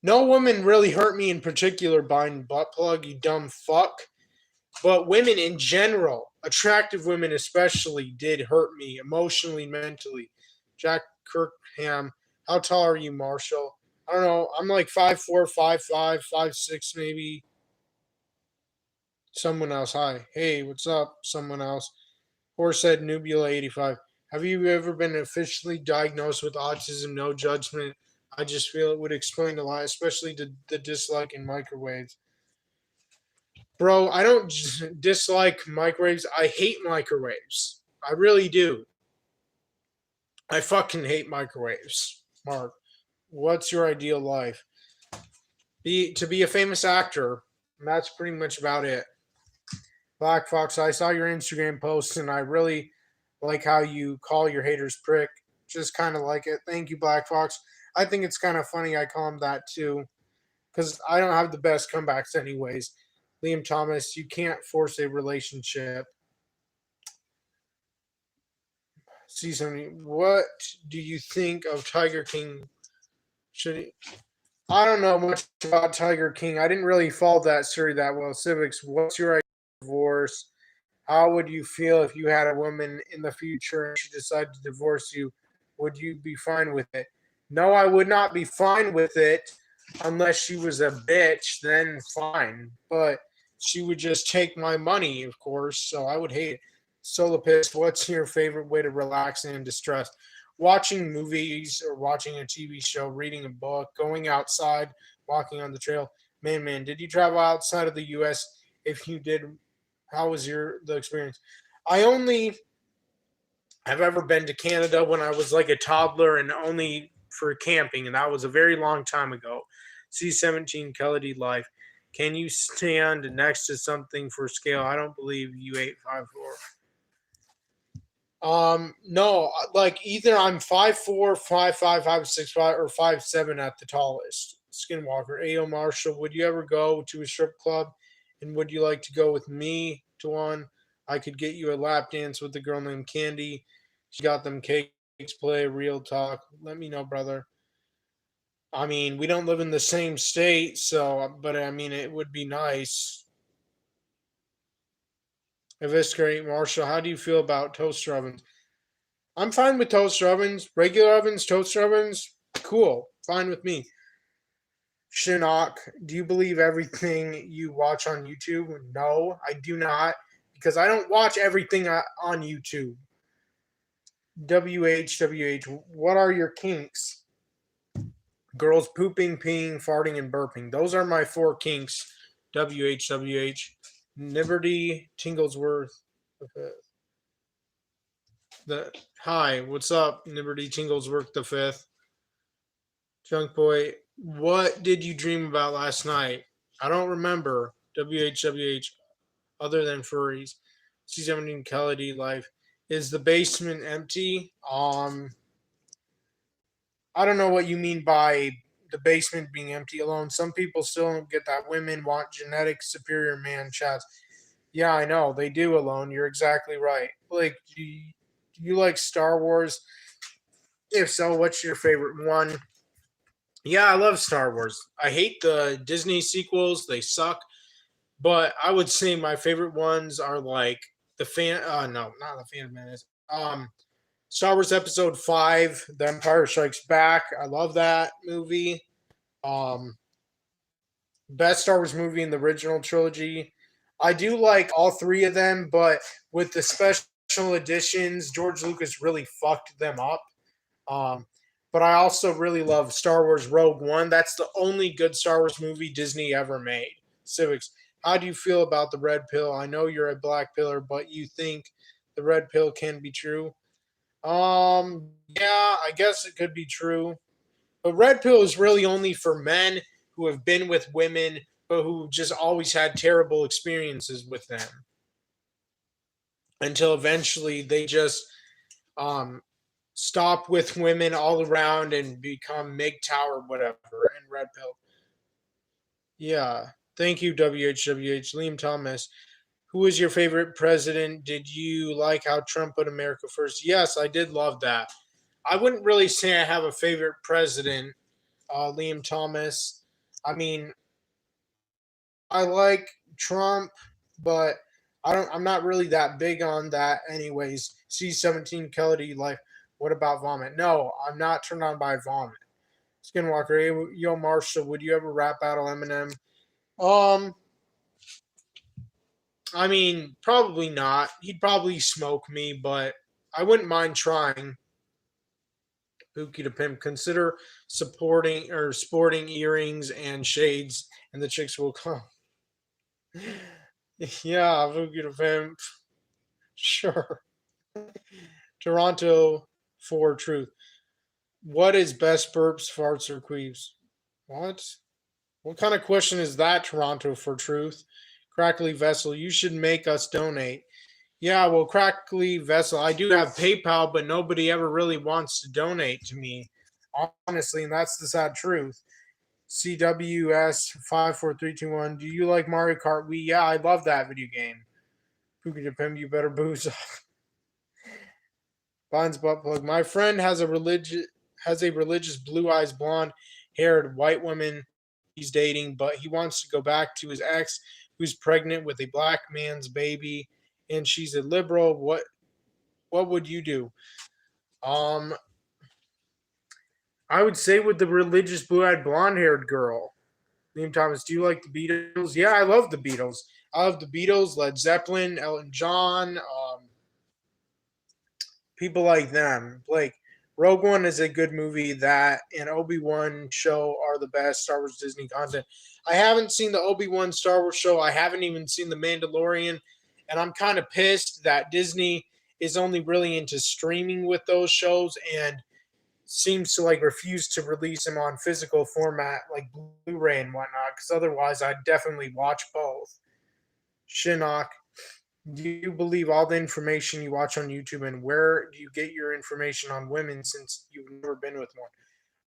No woman really hurt me in particular, Biden butt plug, you dumb fuck. But women in general, attractive women especially, did hurt me emotionally, mentally. Jack Kirkham, how tall are you, Marshall? I don't know. I'm like 5'4", 5'5", 5'6", maybe. Someone else. Hi. Hey, what's up? Someone else. Horsehead Nubula 85. Have you ever been officially diagnosed with autism? No judgment. I just feel it would explain a lot, especially the dislike in microwaves. Bro, I don't dislike microwaves. I hate microwaves. I really do. I fucking hate microwaves. Mark, what's your ideal life? To be a famous actor. And that's pretty much about it. Black Fox, I saw your Instagram post and I really like how you call your haters prick. Just kind of like it. Thank you, Black Fox. I think it's kind of funny I call him that too, because I don't have the best comebacks anyways. Liam Thomas, you can't force a relationship. Season, what do you think of Tiger King? Should he, I don't know much about Tiger King. I didn't really follow that series that well. Civics, what's your idea of divorce? How would you feel if you had a woman in the future and she decided to divorce you? Would you be fine with it? No, I would not be fine with it unless she was a bitch, then fine. But she would just take my money, of course, so I would hate it. Solopist, what's your favorite way to relax and distress? Watching movies or watching a TV show, reading a book, going outside, walking on the trail. Man, did you travel outside of the US? If you did, how was the experience? I only have ever been to Canada when I was like a toddler and only for camping, and that was a very long time ago. C17 Kelly Life. Can you stand next to something for scale? I don't believe you 854. No, like either I'm 5'4", 5'5", 5'6", or 5'7" at the tallest. Skinwalker. A.O. Marshall, would you ever go to a strip club? And would you like to go with me to one? I could get you a lap dance with a girl named Candy. She got them cakes, play, real talk. Let me know, brother. I mean, we don't live in the same state, so, but I mean, it would be nice. Eviscerate Marshall, how do you feel about toaster ovens? I'm fine with toaster ovens. Regular ovens, toaster ovens, cool. Fine with me. Shinnok, do you believe everything you watch on YouTube? No, I do not, because I don't watch everything on YouTube. WH, what are your kinks? Girls pooping, peeing, farting, and burping. Those are my four kinks. WH. Liberty Tinglesworth. The Hi, what's up, Liberty Tinglesworth the fifth? Junk boy, what did you dream about last night? I don't remember. WH. Other than furries. C17 Kelly Life. Is the basement empty? I don't know what you mean by the basement being empty alone. Some people still don't get that women want genetic superior man chats. Yeah, I know. They do alone. You're exactly right. Like, do you like Star Wars? If so, what's your favorite one? Yeah, I love Star Wars. I hate the Disney sequels. They suck. But I would say my favorite ones are like no, not the Phantom Menace. Star Wars Episode 5, The Empire Strikes Back. I love that movie. Um, Best Star Wars movie in the original trilogy. I do like all three of them, but with the special editions, George Lucas really fucked them up. Um, but I also really love Star Wars Rogue One. That's the only good Star Wars movie Disney ever made. Civics. How do you feel about the red pill? I know you're a black pillar, but you think the red pill can be true? Yeah, I guess it could be true. But red pill is really only for men who have been with women, but who just always had terrible experiences with them until eventually they just um stop with women all around and become MGTOW or whatever and red pill. Yeah. Thank you, WHWH. Liam Thomas. Who is your favorite president? Did you like how Trump put America first? Yes, I did love that. I wouldn't really say I have a favorite president, Liam Thomas. I mean, I like Trump, but I'm not really that big on that anyways. C17 Kelly Life. What about vomit? No, I'm not turned on by vomit. Skinwalker, hey, yo Marshall, would you ever rap battle Eminem? Um, I mean, probably not. He'd probably smoke me, but I wouldn't mind trying. Pookie to Pimp. Consider supporting or sporting earrings and shades, and the chicks will come. Yeah, Pookie to Pimp. Sure. Toronto for truth. What is best burps, farts, or queefs? What? What kind of question is that, Toronto for truth? Crackly Vessel, you should make us donate. Yeah, well, Crackly Vessel, I do have PayPal, but nobody ever really wants to donate to me. honestly, and that's the sad truth. CWS54321. Do you like Mario Kart Wii? Yeah, I love that video game. Pookie Pim, you better booze up. Bonds butt plug. My friend has a religious blue eyes blonde haired white woman he's dating, but he wants to go back to his ex who's pregnant with a black man's baby and she's a liberal. What would you do? Um I would say with the religious blue eyed blonde haired girl. Liam Thomas, do you like the Beatles? Yeah, I love the Beatles. I love the Beatles, Led Zeppelin, Elton John, people like them. Like Rogue One is a good movie. That and Obi-Wan show are the best Star Wars Disney content. I haven't seen the Obi-Wan Star Wars show. I haven't even seen the Mandalorian, and I'm kind of pissed that Disney is only really into streaming with those shows and seems to like refuse to release them on physical format like Blu-ray and whatnot. Because otherwise, I'd definitely watch both. Shinnok, do you believe all the information you watch on YouTube, and where do you get your information on women since you've never been with one?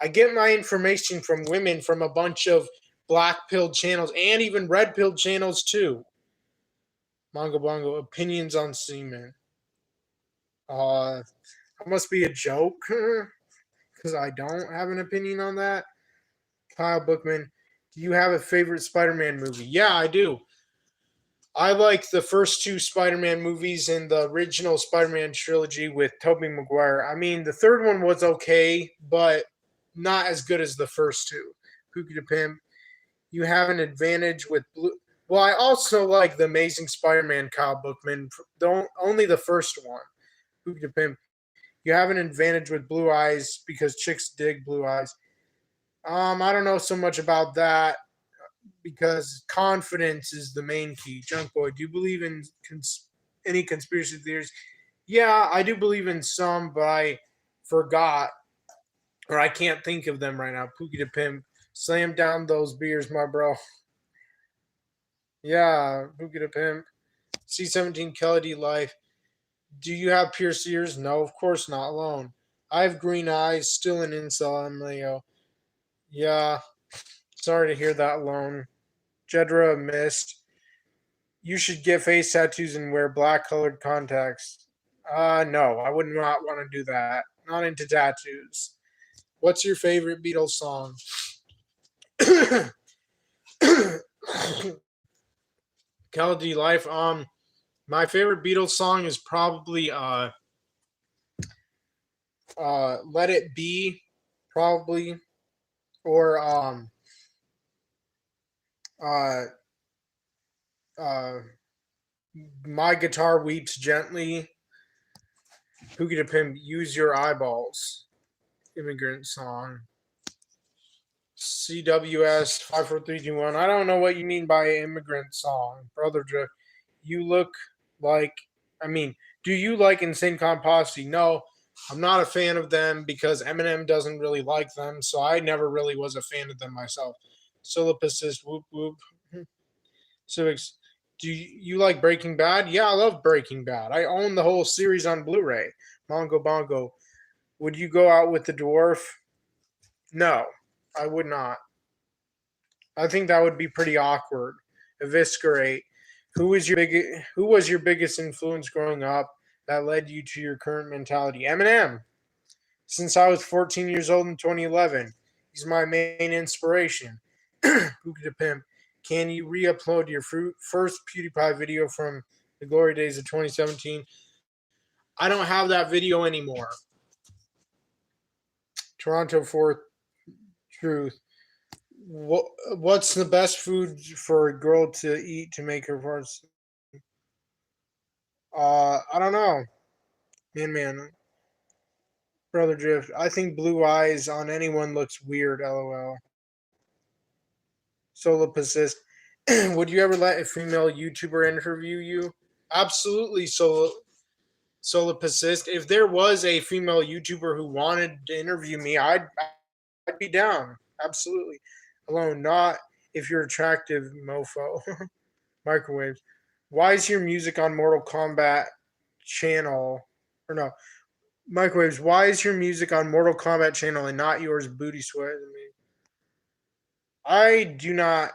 I get my information from women from a bunch of black-pilled channels and even red-pilled channels too. Mongo Bongo, opinions on semen. That must be a joke because I don't have an opinion on that. Kyle Bookman, do you have a favorite Spider-Man movie? Yeah, I do. I like the first two Spider-Man movies in the original Spider-Man trilogy with Tobey Maguire. I mean, the third one was okay, but not as good as the first two. Kooky the Pimp, you have an advantage with blue. Well, I also like the Amazing Spider-Man, Kyle Bookman. Only the first one. Kooky the Pimp, you have an advantage with blue eyes because chicks dig blue eyes. I don't know so much about that because confidence is the main key. Junk Boy, do you believe in any conspiracy theories? Yeah, I do believe in some, but I forgot or I can't think of them right now. Pookie the Pimp, slam down those beers, my bro. Yeah, Pookie the Pimp. C17 Kelly D Life. Do you have pierced ears? No, of course not. Alone. I have green eyes, still an incel, I'm Leo. Yeah, sorry to hear that, Alone. Jedra Mist. You should get face tattoos and wear black colored contacts. No, I would not want to do that. Not into tattoos. What's your favorite Beatles song? Cal D Life. My favorite Beatles song is probably Let It Be, probably, or uh uh My Guitar Weeps Gently. Pookie to Pimp, Use Your Eyeballs. Immigrant song. CWS 54321. I don't know what you mean by immigrant song. Brother Drift, you look like, I mean, do you like Insane Clown Posse? No, I'm not a fan of them because Eminem doesn't really like them, so I never really was a fan of them myself. Solipsist, whoop whoop. Civics, do you like Breaking Bad? Yeah, I love Breaking Bad. I own the whole series on Blu-ray. Mongo Bongo, would you go out with the dwarf? No, I would not. I think that would be pretty awkward. Eviscerate. Who was your biggest influence growing up that led you to your current mentality? Eminem. Since I was 14 years old in 2011, he's my main inspiration. Pookie the Pimp. Can you re-upload your first PewDiePie video from the glory days of 2017? I don't have that video anymore. Toronto 4th Truth. What's the best food for a girl to eat to make her first? I don't know. Man. Brother Drift. I think blue eyes on anyone looks weird, lol. Solo persist. Would you ever let a female YouTuber interview you? Absolutely, Solo persist. If there was a female YouTuber who wanted to interview me, I'd be down. Absolutely. Alone, not if you're attractive, mofo. Microwaves. Why is your music on Mortal Kombat channel? Or no. Microwaves, why is your music on Mortal Kombat channel and not yours, Booty Sweat? I do not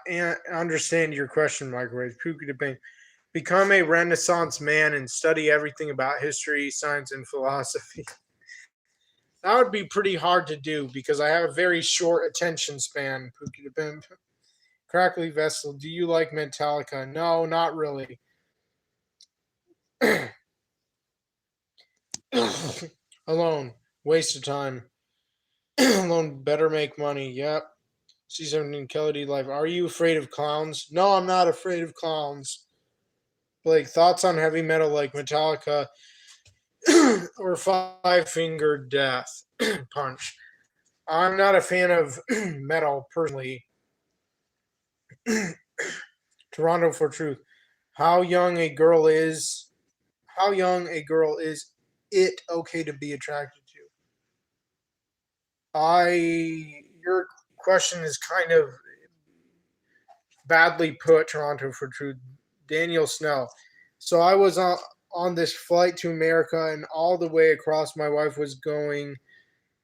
understand your question, Microwaves. Pookie the Pain. Become a Renaissance man and study everything about history, science, and philosophy. That would be pretty hard to do because I have a very short attention span, Pookie the Pimp. Crackly Vessel, do you like Metallica? No, not really. Alone, waste of time. Alone, better make money. Yep. C17 Kelly D Life. Are you afraid of clowns? No, I'm not afraid of clowns. Blake, thoughts on heavy metal like Metallica or Five Finger Death Punch? I'm not a fan of metal personally. Toronto for Truth. How young a girl is? How young a girl is it okay to be attracted to? Your question is kind of badly put, Toronto for Truth. Daniel Snell. So I was on this flight to America, and all the way across, my wife was going,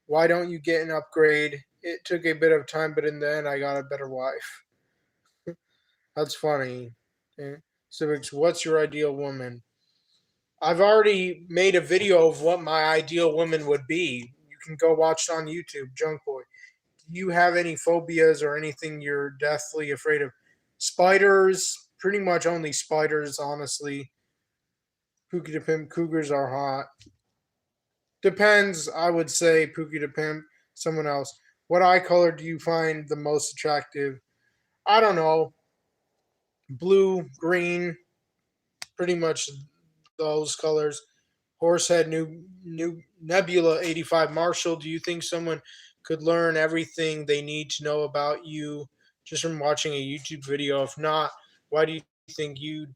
"Why don't you get an upgrade?" It took a bit of time, but in the end, I got a better wife. That's funny. Civics, what's your ideal woman? I've already made a video of what my ideal woman would be. You can go watch it on YouTube, Junk Boy. Do you have any phobias or anything you're deathly afraid of? Spiders, pretty much only spiders, honestly. Pookie the Pimp, cougars are hot. Depends, I would say, Pookie the Pimp, someone else. What eye color do you find the most attractive? I don't know. Blue, green, pretty much those colors. Horsehead, new Nebula 85. Marshall, do you think someone could learn everything they need to know about you just from watching a YouTube video? If not, why do you think you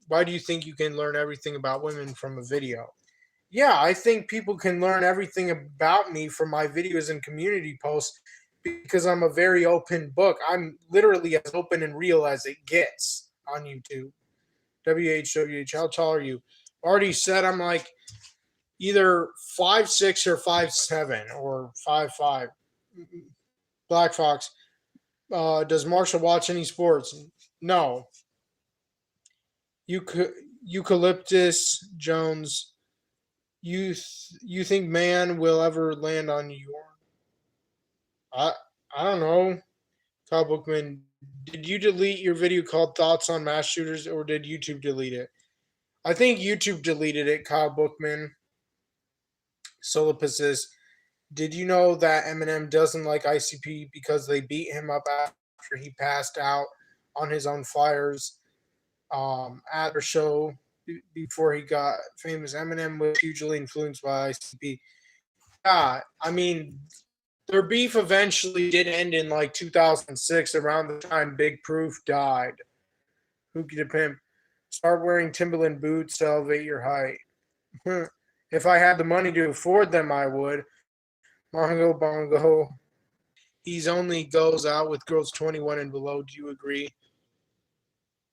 why do you think you can learn everything about women from a video? Yeah, I think people can learn everything about me from my videos and community posts because I'm a very open book. I'm literally as open and real as it gets on YouTube. WH, how tall are you? Already said I'm like either 5'6" or 5'7" or 5'5". Black Fox. Does Marshall watch any sports? No. Eucalyptus Jones. You think man will ever land on you? I I don't know. Kyle Bookman. Did you delete your video called Thoughts on Mass Shooters, or did YouTube delete it? I think YouTube deleted it, Kyle Bookman. Solipsis. Did you know that Eminem doesn't like ICP because they beat him up after he passed out on his own flyers at their show before he got famous? Eminem was hugely influenced by ICP. Yeah, I mean, their beef eventually did end in like 2006, around the time Big Proof died. Pookie the Pimp. Start wearing Timberland boots to elevate your height. If I had the money to afford them, I would. Mongo Bongo. He's only goes out with girls 21 and below. Do you agree?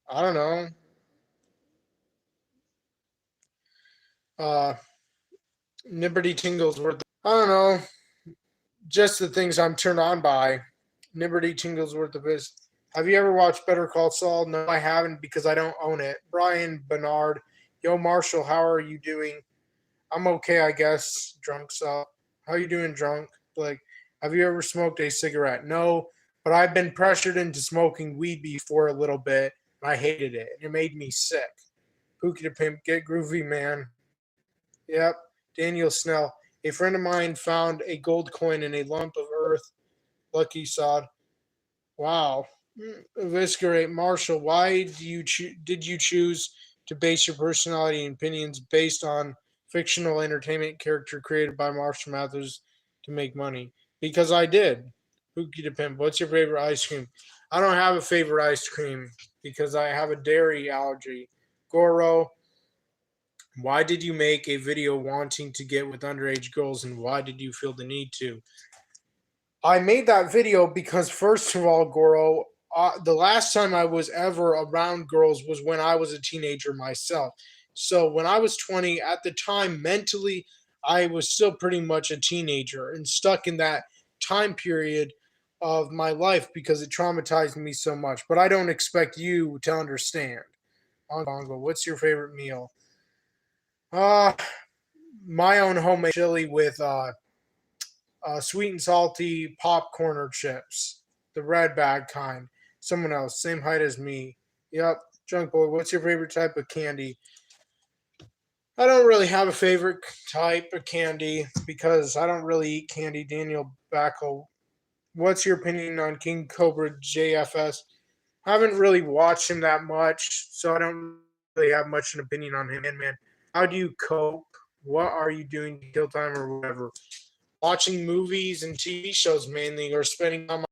I don't know. Uh, Nibberty Tingles worth. I don't know. Just the things I'm turned on by. Nibberty Tingles worth of this. Have you ever watched Better Call Saul? No, I haven't because I don't own it. Brian Bernard. Yo, Marshall, how are you doing? I'm okay, I guess. Drunk Saul. How you doing, drunk? Like, have you ever smoked a cigarette? No, but I've been pressured into smoking weed before a little bit, and I hated it. It made me sick. Pookie the Pimp, get groovy, man. Yep. Daniel Snell. A friend of mine found a gold coin in a lump of earth. Lucky sod. Wow. Eviscerate Marshall. Why did you choose to base your personality and opinions based on fictional entertainment character created by Marshall Mathers to make money? Because I did. Pookie the Pimp. What's your favorite ice cream? I don't have a favorite ice cream because I have a dairy allergy. Goro. Why did you make a video wanting to get with underage girls, and why did you feel the need to? I made that video because, first of all, Goro, the last time I was ever around girls was when I was a teenager myself. So when I was 20, at the time, mentally, I was still pretty much a teenager and stuck in that time period of my life because it traumatized me so much. But I don't expect you to understand. Bongo, what's your favorite meal? Uh, my own homemade chili with sweet and salty popcorn or chips, the red bag kind. Someone else, same height as me. Yep, Junk Boy, what's your favorite type of candy? I don't really have a favorite type of candy because I don't really eat candy. Daniel Backel, what's your opinion on King Cobra JFS? I haven't really watched him that much, so I don't really have much an opinion on him. Man, how do you cope? What are you doing to kill time or whatever? Watching movies and TV shows mainly, or spending time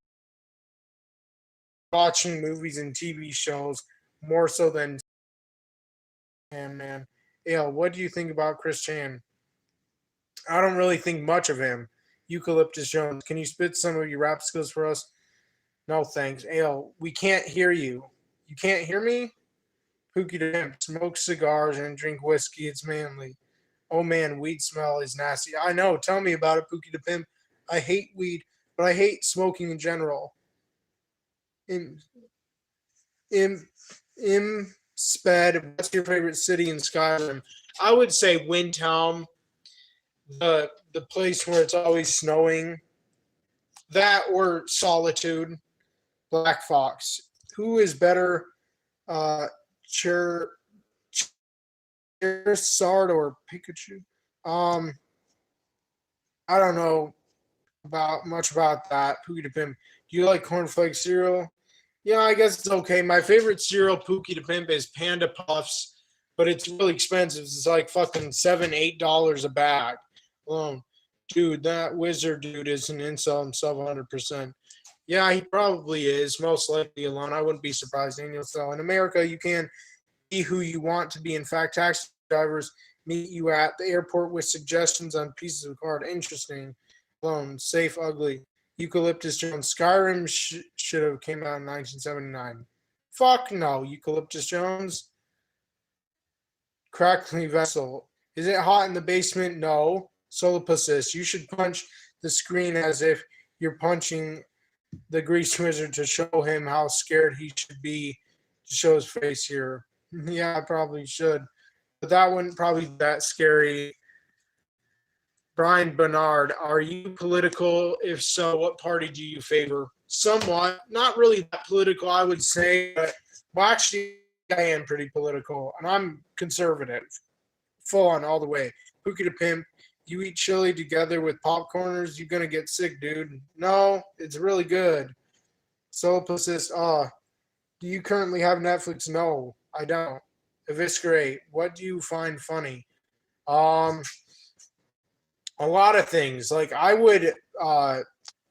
watching movies and TV shows more so than man. Yeah, what do you think about Chris Chan? I don't really think much of him. Eucalyptus Jones, can you spit some of your rap skills for us? No thanks. Ale, we can't hear you. You can't hear me? Pookie the Pimp, smoke cigars and drink whiskey. It's manly. Oh man, weed smell is nasty. I know. Tell me about it, Pookie the Pimp. I hate weed, but I hate smoking in general. Im, Im, Sped, what's your favorite city in Skyrim? I would say Windtown, the place where it's always snowing. That or Solitude, Black Fox. Who is better, Charizard or Pikachu? Um, I don't know about much about that. Pookie the Pimp. Do you like cornflake cereal? Yeah, I guess it's okay. My favorite cereal, Pookie the Pimp, is Panda Puffs, but it's really expensive. It's like fucking $7, $8 a bag alone. Dude, that wizard dude is an incel himself 100%. Yeah, he probably is, most likely alone. I wouldn't be surprised. Daniel So in America, you can be who you want to be. In fact, taxi drivers meet you at the airport with suggestions on pieces of card. Interesting. Alone, safe, ugly. Eucalyptus Jones. Skyrim should have came out in 1979. Fuck no, Eucalyptus Jones. Crackly Vessel. Is it hot in the basement? No. Solipsis. You should punch the screen as if you're punching the grease wizard to show him how scared he should be to show his face here. Yeah, I probably should. But that wouldn't probably be that scary. Brian Bernard, are you political? If so, what party do you favor? Somewhat. Not really that political, I would say, but well, actually, I am pretty political, and I'm conservative. Full on all the way. Pookie the Pimp, you eat chili together with popcorners, you're going to get sick, dude. No, it's really good. Solipsis, do you currently have Netflix? No, I don't. Eviscerate, what do you find funny? Um, a lot of things. Like I would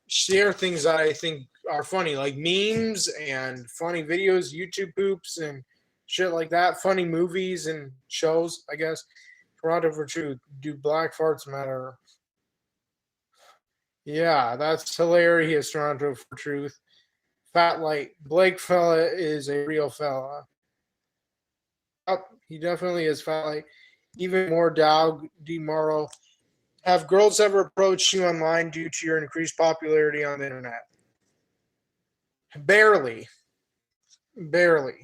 share things that I think are funny, like memes and funny videos, YouTube poops and shit like that. Funny movies and shows, I guess. Toronto for truth. Do black farts matter? Yeah, that's hilarious. Toronto for truth. Fat light. Blake fella is a real fella. Yep, he definitely is fat light. Even more Dow DeMorrow. Have girls ever approached you online due to your increased popularity on the internet? Barely. Barely.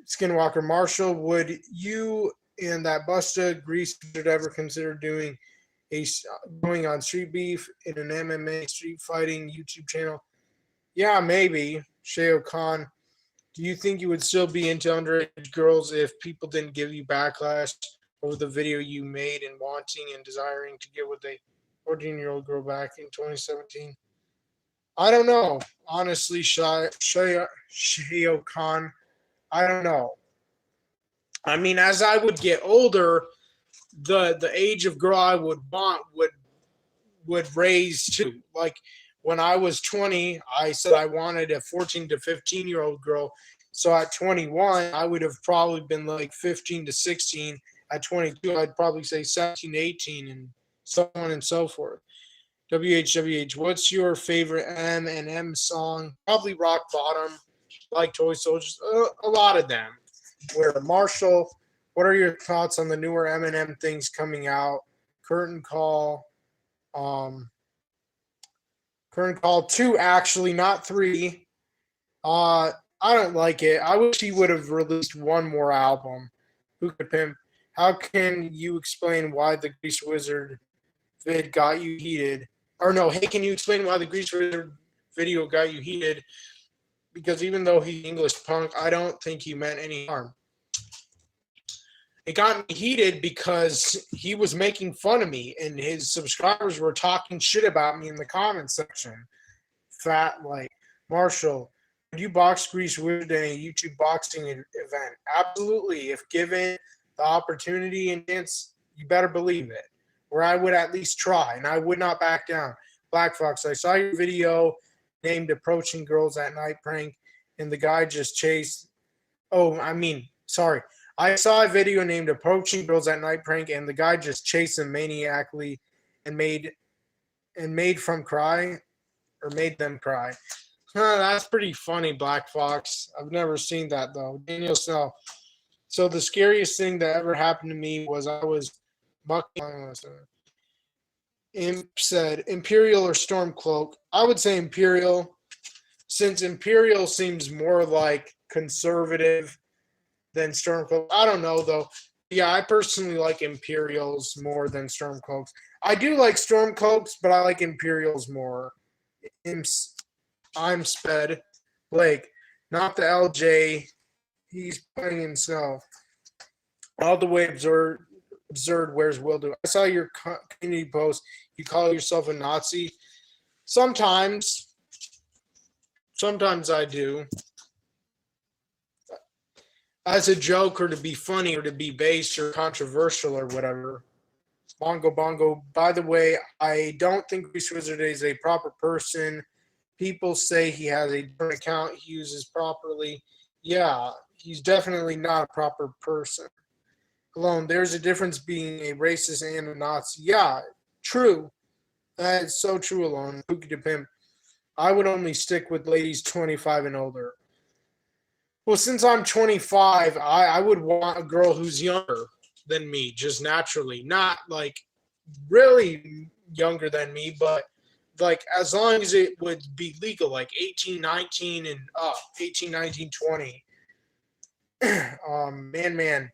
Skinwalker Marshall, would you and that Busta Grease should ever consider doing going on Street Beef in an MMA street fighting YouTube channel? Yeah, maybe. Sheo Khan, do you think you would still be into underage girls if people didn't give you backlash over the video you made and wanting and desiring to get with a 14-year-old girl back in 2017? I don't know. Honestly, Sheo Khan, I don't know. I mean, as I would get older, the age of girl I would want would raise too. Like when I was 20, I said I wanted a 14 to 15-year-old girl. So at 21, I would have probably been like 15 to 16. At 22, I'd probably say 17 to 18 and so on and so forth. WHWH, what's your favorite M song? Probably Rock Bottom, like Toy Soldiers, a lot of them. Where Marshall, what are your thoughts on the newer Eminem things coming out? Curtain Call. Curtain Call 2, actually, not 3. I don't like it. I wish he would have released one more album. Who could pimp? How can you explain why the Grease Wizard vid got you heated? Or no, hey, can you explain why the Grease Wizard video got you heated? Because even though he's English punk, I don't think he meant any harm. It got me heated because he was making fun of me and his subscribers were talking shit about me in the comments section. Fat, like, Marshall, would you box Grease Wizard in a YouTube boxing event? Absolutely. If given the opportunity and chance, you better believe it. Or I would at least try, and I would not back down. Black Fox, I saw your video named Approaching Girls at Night Prank, and the guy just chased. I saw a video named Approaching Girls at Night Prank, and the guy just chased them maniacally and made them cry. That's pretty funny, Black Fox. I've never seen that, though. Daniel Snell. So the scariest thing that ever happened to me was I was mucking. Imp said, Imperial or Stormcloak? I would say Imperial, since Imperial seems more like conservative than Stormcloak. I don't know, though. Yeah, I personally like Imperials more than Stormcloaks. I do like Stormcloaks, but I like Imperials more. I'm Sped. Blake, not the LJ. He's playing himself. All the way absurd wears will do. I saw your community post. You call yourself a Nazi. Sometimes I do. As a joke or to be funny or to be based or controversial or whatever. Bongo. By the way, I don't think Grease Wizard is a proper person. People say he has a different account he uses properly. Yeah, he's definitely not a proper person. Alone, there's a difference being a racist and a Nazi. Yeah, true. That is so true, Alone. Pookie to Pimp. I would only stick with ladies 25 and older. Well, since I'm 25, I would want a girl who's younger than me, just naturally. Not like really younger than me, but like as long as it would be legal, like 18, 19 and up, 18, 19, 20. Man.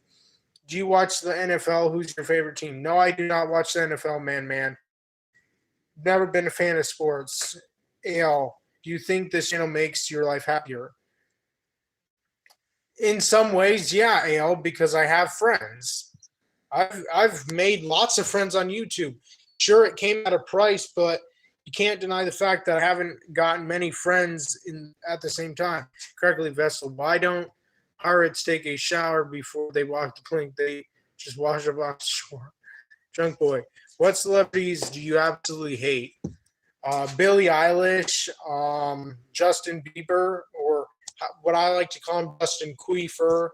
Do you watch the NFL? Who's your favorite team? No, I do not watch the NFL, man. Never been a fan of sports. AL, do you think this channel makes your life happier? In some ways, yeah, AL, because I have friends. I've made lots of friends on YouTube. Sure, it came at a price, but you can't deny the fact that I haven't gotten many friends at the same time. Correctly, Vessel, why don't pirates take a shower before they walk the plank? They just wash up on shore. Drunk boy, what celebrities do you absolutely hate? Billie Eilish, Justin Bieber, or what I like to call him, Justin Queefer.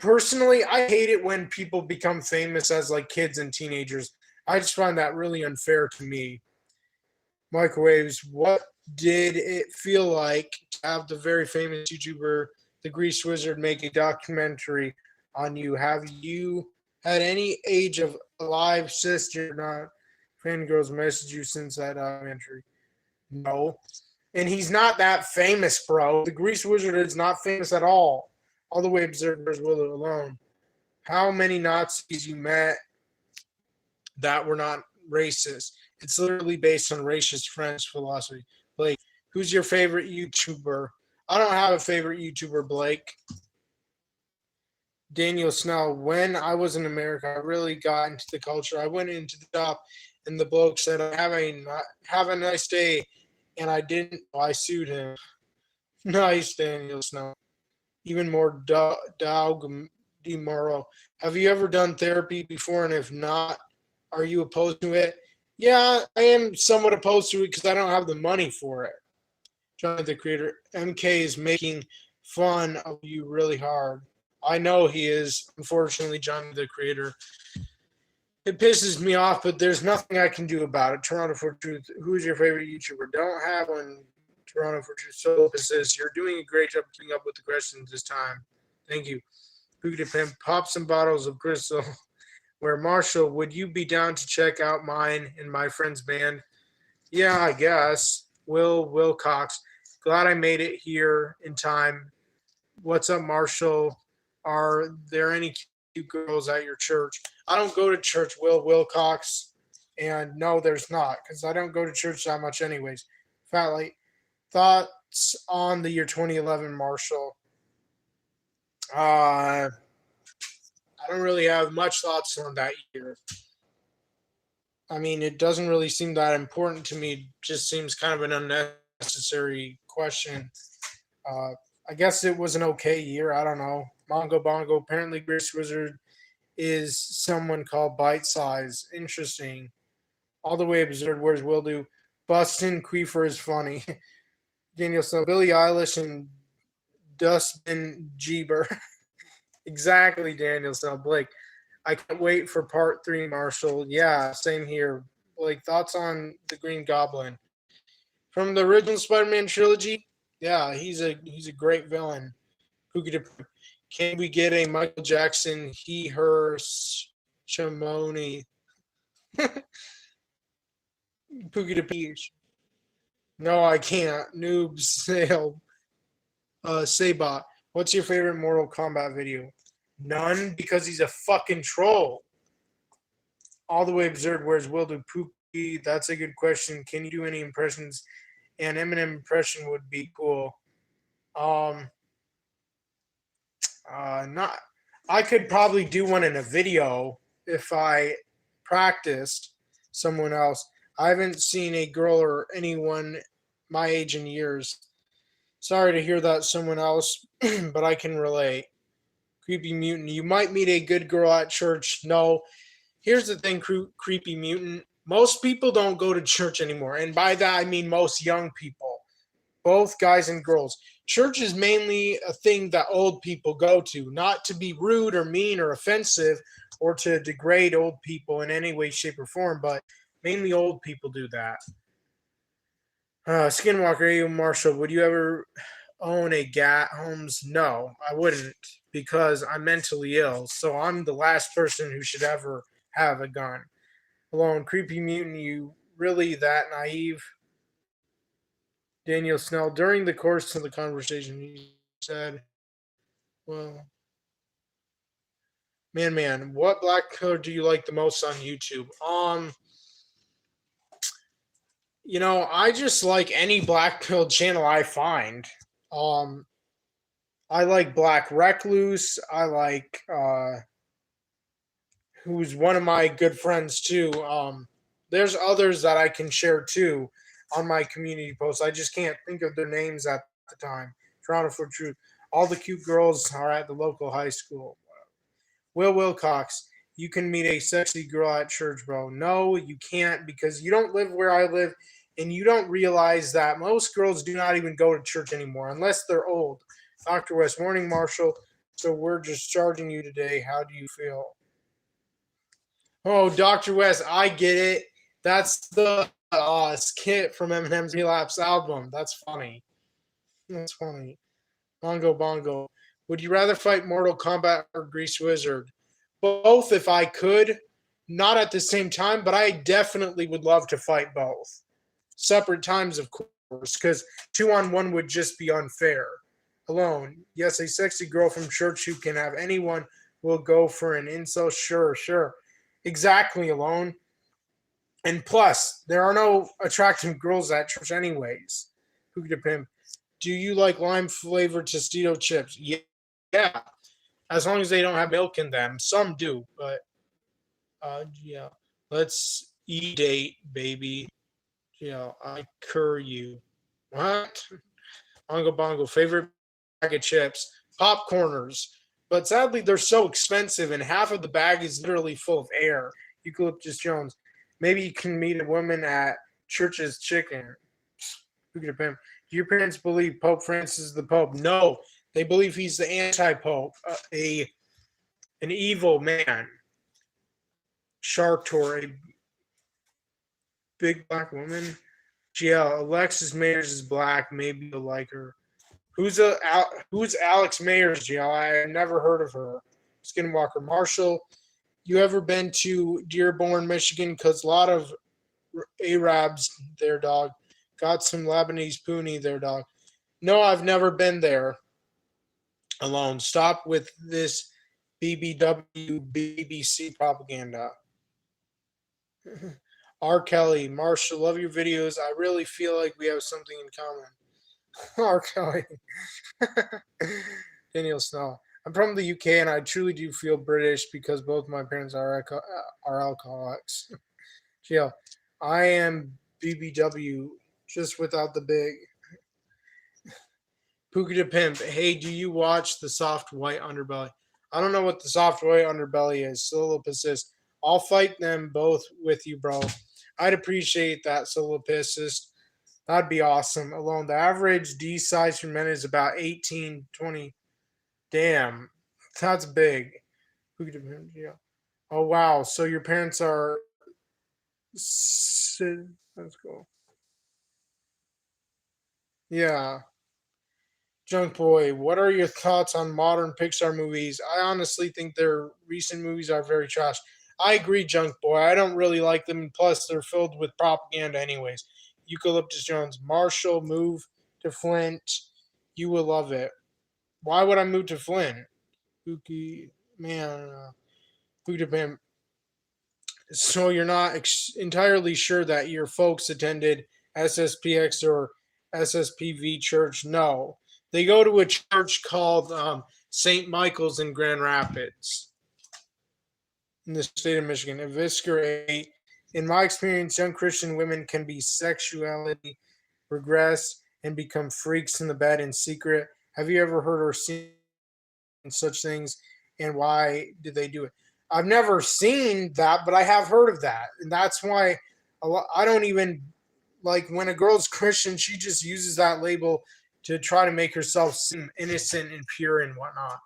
Personally, I hate it when people become famous as like kids and teenagers. I just find that really unfair to me. Microwaves, what did it feel like to have the very famous YouTuber, the Grease Wizard, make a documentary on you? Have you had any age of alive sister not fangirls message you since that documentary? No. And he's not that famous, bro. The Grease Wizard is not famous at all. All the way observers will it alone. How many Nazis you met that were not racist? It's literally based on racist French philosophy. Blake, who's your favorite YouTuber? I don't have a favorite YouTuber, Blake. Daniel Snell, when I was in America, I really got into the culture. I went into the shop and the bloke said, have a nice day. And I didn't. I sued him. Nice, Daniel Snow. Even more Doug DeMoro. Have you ever done therapy before? And if not, are you opposed to it? Yeah, I am somewhat opposed to it because I don't have the money for it. John the Creator. MK is making fun of you really hard. I know he is. Unfortunately, John the Creator. It pisses me off, but there's nothing I can do about it. Toronto for Truth. Who's your favorite YouTuber? Don't have one. Toronto for Truth. So says you're doing a great job keeping up with the questions this time. Thank you. Pookie Pimp. Pop some bottles of crystal Where Marshall, would you be down to check out mine and my friend's band? Yeah, I guess. Will Wilcox. Glad I made it here in time. What's up, Marshall? Are there any cute girls at your church? I don't go to church, Will Wilcox. And no, there's not, because I don't go to church that much anyways. Fatly, thoughts on the year 2011, Marshall? I don't really have much thoughts on that year. I mean, it doesn't really seem that important to me. It just seems kind of an unnecessary question. Uh, I guess it was an okay year. I don't know. Mongo Bongo. Apparently, Grace Wizard is someone called Bite Size. Interesting. All the way absurd. Where's Will do? Bustin' Queefer is funny. Daniel so Billie Eilish and Dustin Jeeber. Exactly, Daniel so Blake. I can't wait for part 3, Marshall. Yeah, same here. Blake, thoughts on the Green Goblin from the original Spider-Man trilogy? Yeah, he's a great villain. Who could can we get a Michael Jackson he her Shimoni Pookie Peach? No, I can't. Noob sale. Sabot. What's your favorite Mortal Kombat video? None, because he's a fucking troll. All the way absurd. Where's Wilder Pookie? That's a good question. Can you do any impressions? An Eminem impression would be cool. Um, not. I could probably do one in a video if I practiced someone else. I haven't seen a girl or anyone my age in years. Sorry to hear that someone else, but I can relate. Creepy mutant. You might meet a good girl at church. No. Here's the thing, creepy mutant. Most people don't go to church anymore. And by that, I mean most young people, both guys and girls. Church is mainly a thing that old people go to, not to be rude or mean or offensive or to degrade old people in any way, shape, or form, but mainly old people do that. Skinwalker, A.U. Marshall, would you ever own a gat? Holmes? No, I wouldn't because I'm mentally ill. So I'm the last person who should ever have a gun. Alone, creepy mutant, you really that naive? Daniel Snell, during the course of the conversation, he said, well, man, what black color do you like the most on YouTube? I just like any black pill channel I find. Um, I like Black Recluse. I like who's one of my good friends too. There's others that I can share too on my community posts. I just can't think of their names at the time. Toronto for Truth. All the cute girls are at the local high school. Will Wilcox, you can meet a sexy girl at church, bro. No, you can't because you don't live where I live and you don't realize that most girls do not even go to church anymore unless they're old. Dr. West, morning, Marshall. So we're just charging you today. How do you feel? Oh, Dr. West, I get it. That's the skit from Eminem's Relapse album. That's funny. That's funny. Bongo Bongo. Would you rather fight Mortal Kombat or Grease Wizard? Both if I could. Not at the same time, but I definitely would love to fight both. Separate times, of course, because 2-on-1 would just be unfair. Alone. Yes, a sexy girl from church who can have anyone will go for an incel. Sure. Exactly, Alone. And plus, there are no attractive girls at church anyways. Who could pimp? Do you like lime flavored Tostito chips? Yeah. As long as they don't have milk in them. Some do, but yeah. Let's date, baby. Yeah, I cur you. What? Bongo Bongo. Favorite bag of chips? Popcorners. But sadly, they're so expensive, and half of the bag is literally full of air. Eucalyptus Jones. Maybe you can meet a woman at Church's Chicken. Who could pimp? Do your parents believe Pope Francis is the Pope? No, they believe he's the anti-Pope, an evil man. Shark Tour, a big black woman. GL, Alexis Mayers is black. Maybe you'll like her. Who's Alex Mayers, GL? I never heard of her. Skinwalker Marshall. You ever been to Dearborn, Michigan? Because a lot of Arabs there, dog. Got some Lebanese poonie there, dog. No, I've never been there alone. Stop with this BBW BBC propaganda. R. Kelly, Marshall, love your videos. I really feel like we have something in common. R. Kelly. Daniel Snow. I'm from the UK and I truly do feel British because both my parents are alcoholics. Yeah, I am BBW just without the big. Pookie the Pimp. Hey, do you watch the soft white underbelly? I don't know what the soft white underbelly is. Solo persist. I'll fight them both with you, bro. I'd appreciate that, solo persist. That'd be awesome. Alone, the average D size for men is about 18, 20. Damn, that's big. Pookie the Pimp. Yeah. Oh wow. So your parents are. Let's go. Yeah. Junk Boy, what are your thoughts on modern Pixar movies? I honestly think their recent movies are very trash. I agree, Junk Boy. I don't really like them. Plus, they're filled with propaganda, anyways. Eucalyptus Jones, Marshall, move to Flint. You will love it. Why would I move to Flint? Pookie, man, Pookie Pimp. So you're not entirely sure that your folks attended SSPX or SSPV church? No, they go to a church called St. Michael's in Grand Rapids, in the state of Michigan. Eviscerate. In my experience, young Christian women can be sexuality regress and become freaks in the bed in secret. Have you ever heard or seen such things, and why did they do it? I've never seen that, but I have heard of that, and that's why I don't even like when a girl's Christian. She just uses that label to try to make herself seem innocent and pure and whatnot.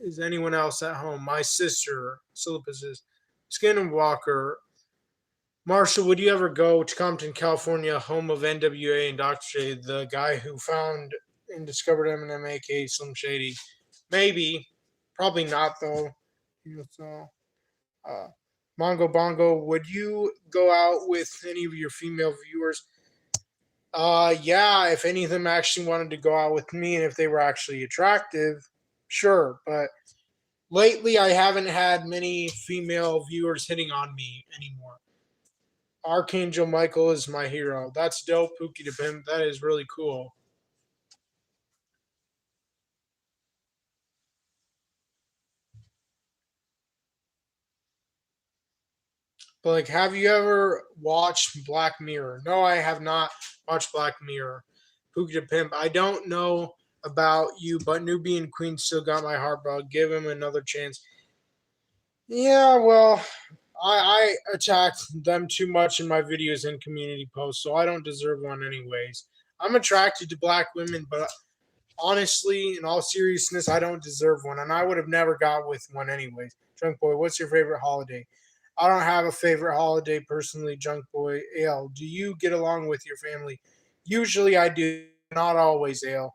Is anyone else at home? My sister, Syllabus is Skinwalker. Marshall, would you ever go to Compton, California, home of NWA and Dr. J, the guy who found and discovered Eminem, aka Slim Shady? Maybe, probably not though. So, uh, Mongo Bongo, would you go out with any of your female viewers? Yeah, if any of them actually wanted to go out with me and if they were actually attractive, sure. But lately, I haven't had many female viewers hitting on me anymore. Archangel Michael is my hero. That's dope, Pookie to Pimp. That is really cool. But like, have you ever watched Black Mirror? No, I have not watched Black Mirror. Pookie to Pimp. I don't know about you, but Newbie and Queen still got my heart, bro. Give him another chance. Yeah, well, I attacked them too much in my videos and community posts, so I don't deserve one anyways. I'm attracted to black women, but honestly, in all seriousness, I don't deserve one, and I would have never got with one anyways. Junk Boy, what's your favorite holiday? I don't have a favorite holiday personally, Junk Boy. Ale, do you get along with your family? Usually I do, not always, Ale.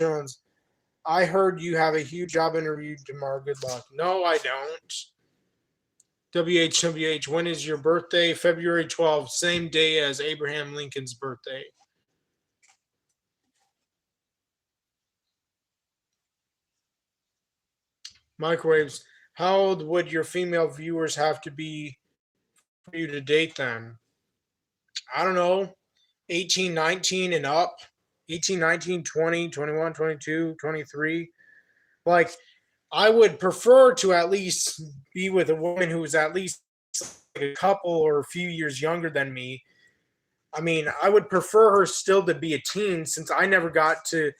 Jones, I heard you have a huge job interview tomorrow. Good luck. No, I don't. WHWH, when is your birthday? February 12th, same day as Abraham Lincoln's birthday. Microwaves, how old would your female viewers have to be for you to date them? I don't know, 18, 19 and up. 18, 19, 20, 21, 22, 23. Like, I would prefer to at least be with a woman who is at least like a couple or a few years younger than me. I mean, I would prefer her still to be a teen since I never got to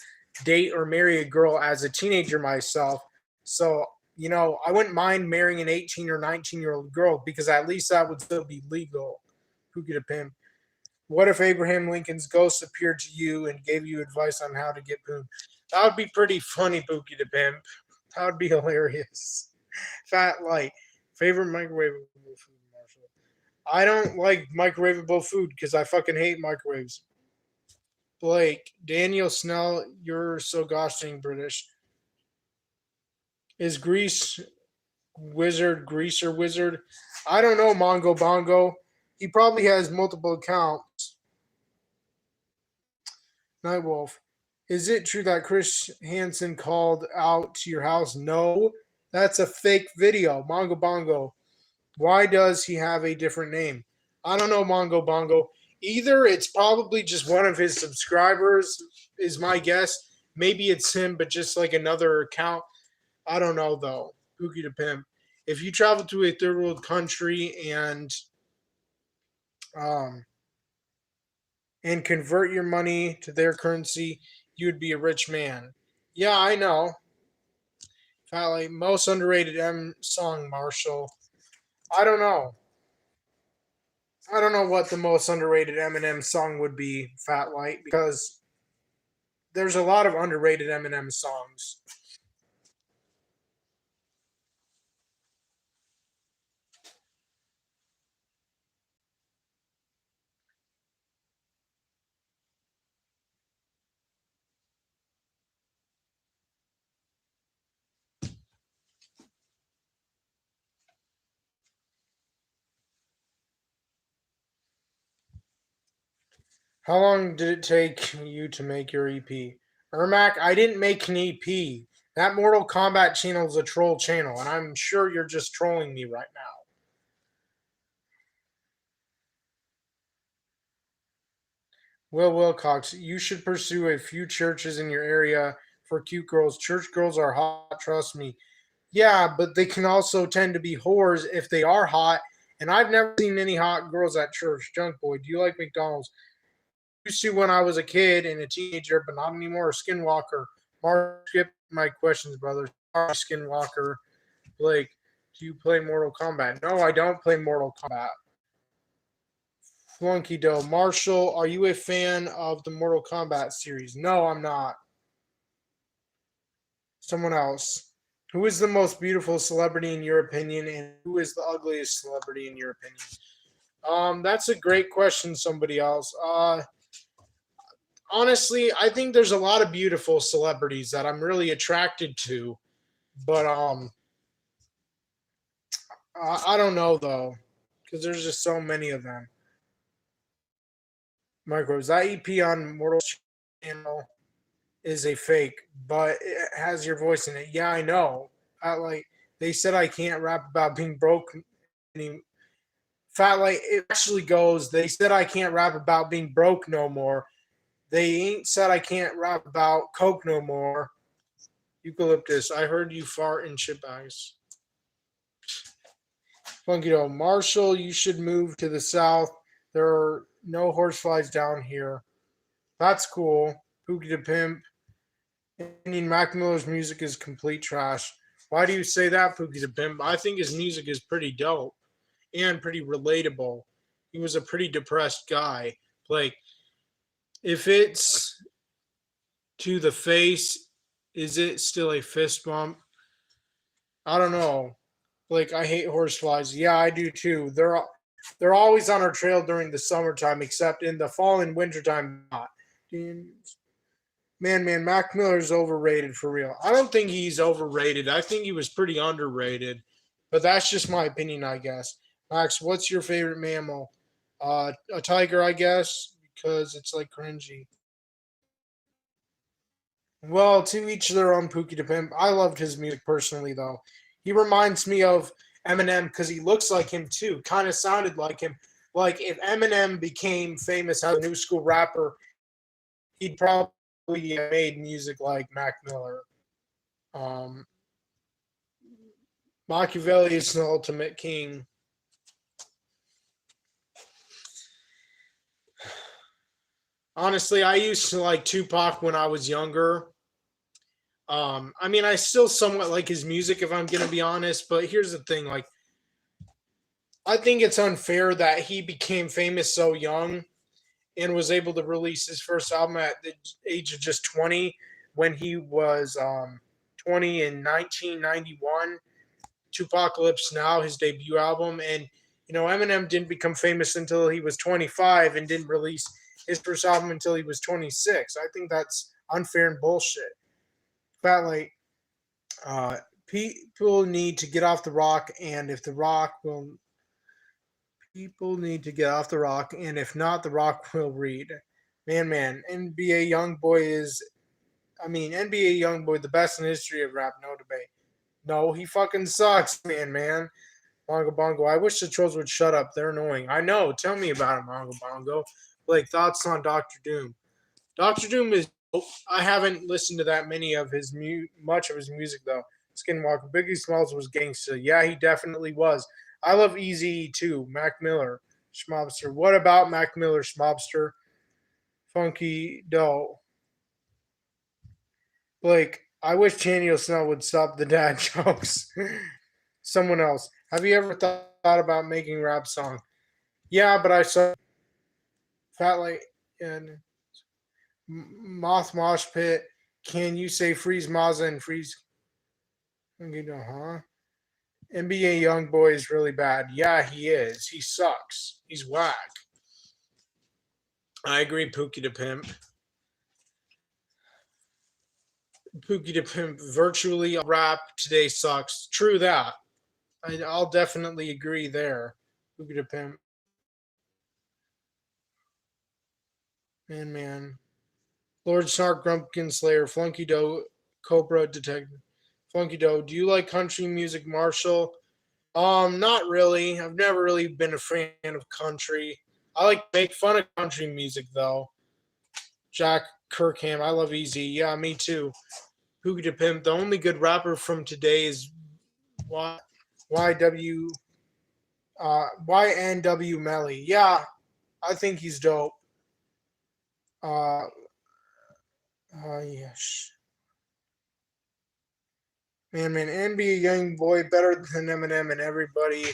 date or marry a girl as a teenager myself. So, I wouldn't mind marrying an 18 or 19-year-old girl because at least that would still be legal. Who could a pimp? What if Abraham Lincoln's ghost appeared to you and gave you advice on how to get poon? That would be pretty funny, Pookie the Pimp. That would be hilarious. Fat light. Favorite microwavable food, Marshall? I don't like microwavable food because I fucking hate microwaves. Blake, Daniel Snell, you're so gosh dang British. Is Greece Wizard, Greaser Wizard. I don't know, Mongo Bongo. He probably has multiple accounts. Nightwolf. Is it true that Chris Hansen called out to your house? No, that's a fake video. Mongo Bongo. Why does he have a different name? I don't know, Mongo Bongo. Either it's probably just one of his subscribers, is my guess. Maybe it's him, but just like another account. I don't know, though. Pookie the Pimp. If you travel to a third world country um, and convert your money to their currency, you would be a rich man. Yeah, I know. Finally, most underrated M song, Marshall. I don't know. I don't know what the most underrated Eminem song would be, Fat Light, because there's a lot of underrated Eminem songs. How long did it take you to make your EP? Ermac, I didn't make an EP. That Mortal Kombat channel is a troll channel, and I'm sure you're just trolling me right now. Will Wilcox, you should pursue a few churches in your area for cute girls. Church girls are hot, trust me. Yeah, but they can also tend to be whores if they are hot. And I've never seen any hot girls at church. Junk boy, do you like McDonald's? Used to when I was a kid and a teenager, but not anymore. Skinwalker. Mark, skip my questions, brother. Sorry, Skinwalker. Blake, do you play Mortal Kombat? No, I don't play Mortal Kombat. Flunky Doe. Marshall, are you a fan of the Mortal Kombat series? No, I'm not. Someone else. Who is the most beautiful celebrity in your opinion, and who is the ugliest celebrity in your opinion? That's a great question. Somebody else. Honestly, I think there's a lot of beautiful celebrities that I'm really attracted to, but I don't know though, because there's just so many of them. Micros, that EP on Mortal Channel is a fake, but it has your voice in it. Yeah, I know. Like they said, I can't rap about being broke. Any Fat like it actually goes. They said I can't rap about being broke no more. They ain't said I can't rap about coke no more. Eucalyptus. I heard you fart in chip bags. Funky Doe. Marshall, you should move to the south. There are no horseflies down here. That's cool. Pookie the Pimp. Indian Mac Miller's music is complete trash. Why do you say that, Pookie the Pimp? I think his music is pretty dope and pretty relatable. He was a pretty depressed guy. Like, if it's to the face, is it still a fist bump? I don't know. Like, I hate horseflies. Yeah, I do too. They're always on our trail during the summertime, except in the fall and wintertime. Not. Man, Mac Miller's overrated for real. I don't think he's overrated. I think he was pretty underrated. But that's just my opinion, I guess. Max, what's your favorite mammal? A tiger, I guess, because it's like cringy. Well, to each their own, Pookie the Pimp. I loved his music personally, though. He reminds me of Eminem because he looks like him too. Kind of sounded like him. Like if Eminem became famous as a new school rapper, he'd probably made music like Mac Miller. Um, Machiavelli is the ultimate king. Honestly, I used to like Tupac when I was younger. I mean, I still somewhat like his music if I'm gonna be honest. But here's the thing: like, I think it's unfair that he became famous so young and was able to release his first album at the age of just 20 when he was 20 in 1991. Tupacalypse Now, his debut album, and Eminem didn't become famous until he was 25 and didn't release his first album until he was 26. I think that's unfair and bullshit. Fat Late, uh, People need to get off the rock, and if the rock will, people need to get off the rock, and if not, the rock will read. Man, NBA YoungBoy is, NBA YoungBoy, the best in the history of rap, no debate. No, he fucking sucks, man. Bongo Bongo. I wish the trolls would shut up. They're annoying. I know. Tell me about it, Bongo Bongo. Like thoughts on Doctor Doom. Doctor Doom is. I haven't listened to that many of his much of his music though. Skinwalker. Biggie Smalls was gangsta. Yeah, he definitely was. I love Easy too. Mac Miller, Schmobster. What about Mac Miller, Schmobster? Funky Doe. Blake. I wish Daniel Snell would stop the dad jokes. Someone else. Have you ever thought about making a rap song? Yeah, but I saw Fat Light and Moth Mosh Pit. Can you say freeze Mazza and freeze? You know, huh? NBA YoungBoy is really bad. Yeah, he is. He sucks. He's whack. I agree, Pookie the Pimp. Pookie the Pimp, virtually all rap today sucks. True that. I'll definitely agree there. Pookie the Pimp. Man. Lord Snark, Grumpkin Slayer, Flunky Doe, Cobra Detective. Flunky Doe, do you like country music, Marshall? Not really. I've never really been a fan of country. I like to make fun of country music though. Jack Kirkham, I love Easy. Yeah, me too. Pookie the Pimp, the only good rapper from today is YW YNW Melly. Yeah, I think he's dope. Uh yes. Man, NBA young boy better than Eminem, and everybody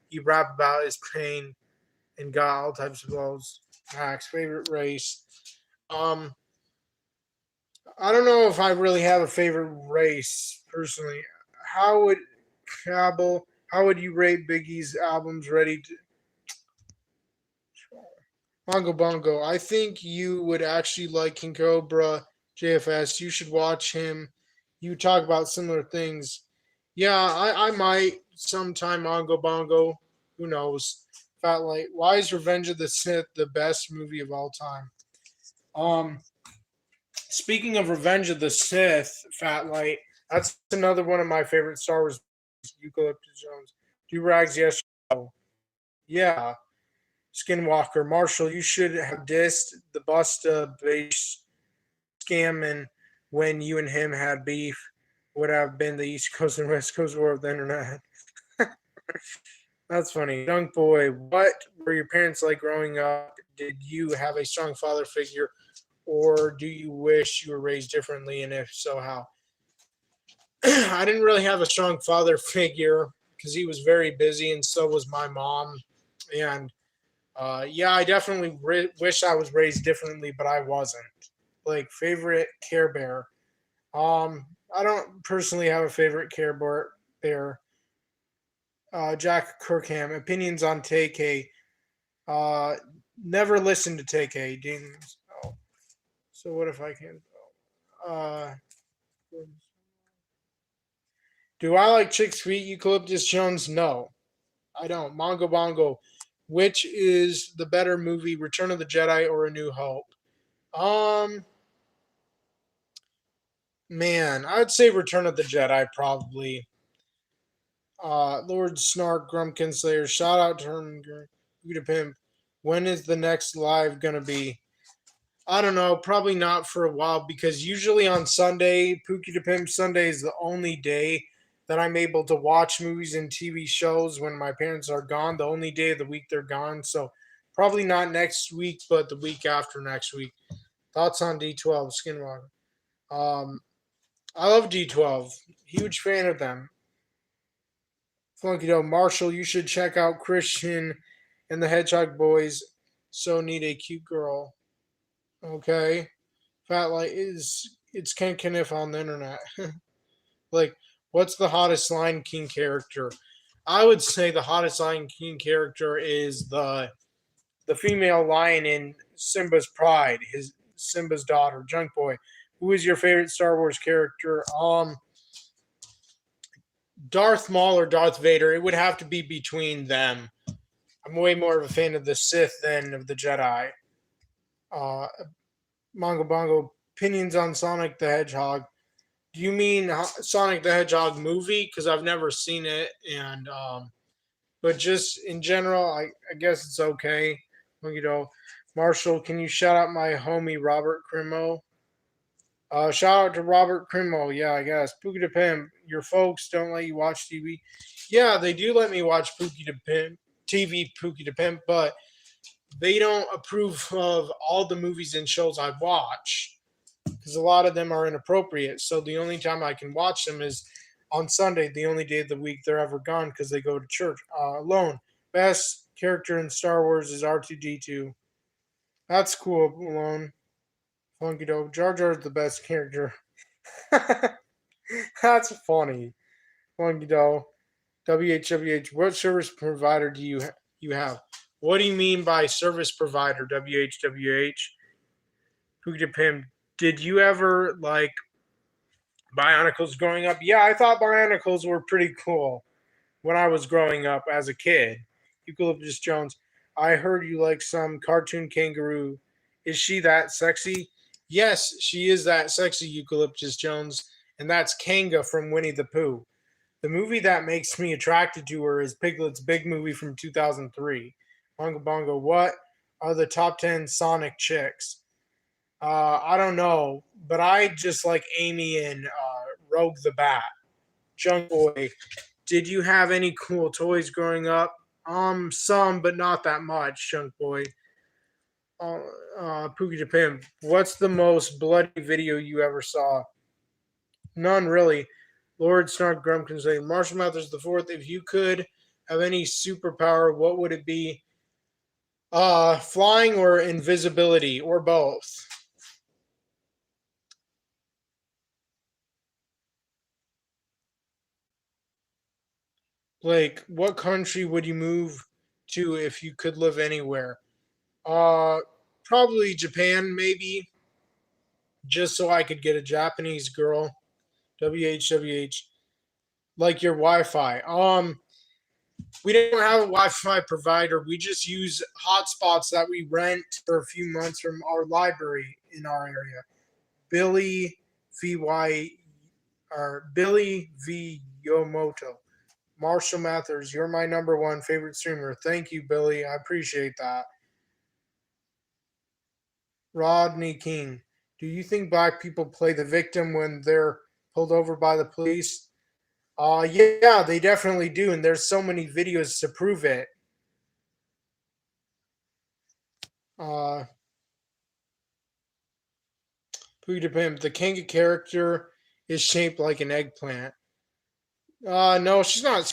he rap about is pain and got all types of blows. Max favorite race. Um, I don't know if I really have a favorite race personally. How would Cabell? How would you rate Biggie's albums? Ready to Bongo Bongo. I think you would actually like King Cobra JFS. You should watch him. You talk about similar things. Yeah, I might sometime Bongo Bongo. Who knows? Fat Light. Why is Revenge of the Sith the best movie of all time? Um, Speaking of Revenge of the Sith, Fat Light, that's another one of my favorite Star Wars. Eucalyptus Jones. Do rags, yes. No. Yeah. Skinwalker. Marshall, you should have dissed the Busta base scamming when you and him had beef. Would have been the East Coast and West Coast war of the internet. That's funny. Young boy, what were your parents like growing up? Did you have a strong father figure, or do you wish you were raised differently? And if so, how? I didn't really have a strong father figure because he was very busy, and so was my mom. And yeah, I definitely wish I was raised differently, but I wasn't. Like favorite Care Bear. I don't personally have a favorite Care Bear. Jack Kirkham. Opinions on Take A. Never listened to Take A. Oh. So what if I can? Uh, do I like Chick's Feet? Eucalyptus Jones? No, I don't. Mongo Bongo. Which is the better movie, Return of the Jedi or A New Hope? Um, Man, I would say Return of the Jedi probably. Lord Snark, Grumpkin Slayer, shout out to Herman Buddha Pimp. When is the next live gonna be? I don't know, probably not for a while because usually on Sunday, Pookie the Pimp Sunday is the only day that I'm able to watch movies and TV shows when my parents are gone. The only day of the week they're gone. So probably not next week, but the week after next week. Thoughts on D12, Skinwalker? Um, I love D12. Huge fan of them. Flunky Doe, Marshall, you should check out Christian and the Hedgehog Boys. So need a cute girl. Okay. Fat Light is it's Ken Kniff on the internet. Like, what's the hottest Lion King character? I would say the hottest Lion King character is the female lion in Simba's Pride, his Simba's daughter, Junk Boy. Who is your favorite Star Wars character? Darth Maul or Darth Vader. It would have to be between them. I'm way more of a fan of the Sith than of the Jedi. Uh, Mongo Bongo, opinions on Sonic the Hedgehog. Do you mean Sonic the Hedgehog movie? Because I've never seen it, and but just in general, I guess it's okay. You know, Marshall, can you shout out my homie Robert Crimo? Shout out to Robert Crimo. Yeah, I guess. Pookie the Pimp, your folks don't let you watch TV. Yeah, they do let me watch Pookie the Pimp, TV Pookie the Pimp, but they don't approve of all the movies and shows I watch because a lot of them are inappropriate. So the only time I can watch them is on Sunday, the only day of the week they're ever gone because they go to church alone. Best character in Star Wars is R2D2. That's cool, Alone. Funky Dope. Jar Jar's the best character. That's funny. Funky Dope. WHWH. What service provider do you have? What do you mean by service provider? WHWH. Who did him? Did you ever like Bionicles growing up? Yeah, I thought Bionicles were pretty cool when I was growing up as a kid. Eucalyptus Jones. I heard you like some cartoon kangaroo. Is she that sexy? Yes, she is that sexy, Eucalyptus Jones. And that's Kanga from Winnie the Pooh. The movie that makes me attracted to her is Piglet's Big Movie from 2003. Bongo Bongo, what are the top 10 Sonic chicks? I don't know, but I just like Amy and Rogue the Bat. Junk Boy, did you have any cool toys growing up? Some, but not that much, Junk Boy. Uh, Pookie the Pimp, what's the most bloody video you ever saw? None really. Lord Snark Grumpkin say, Marshall Mathers the Fourth, if you could have any superpower, what would it be? Flying or invisibility, or both. Blake, what country would you move to if you could live anywhere? Uh, Probably Japan, maybe, just so I could get a Japanese girl. WHWH, like your Wi-Fi. We don't have a Wi-Fi provider. We just use hotspots that we rent for a few months from our library in our area. Billy VY or Billy V Yomoto. Marshall Mathers, you're my number one favorite streamer. Thank you, Billy. I appreciate that. Rodney King, do you think black people play the victim when they're pulled over by the police? Yeah, they definitely do, and there's so many videos to prove it. Uh, Pooh Pimp, the Kanga character is shaped like an eggplant. No, she's not.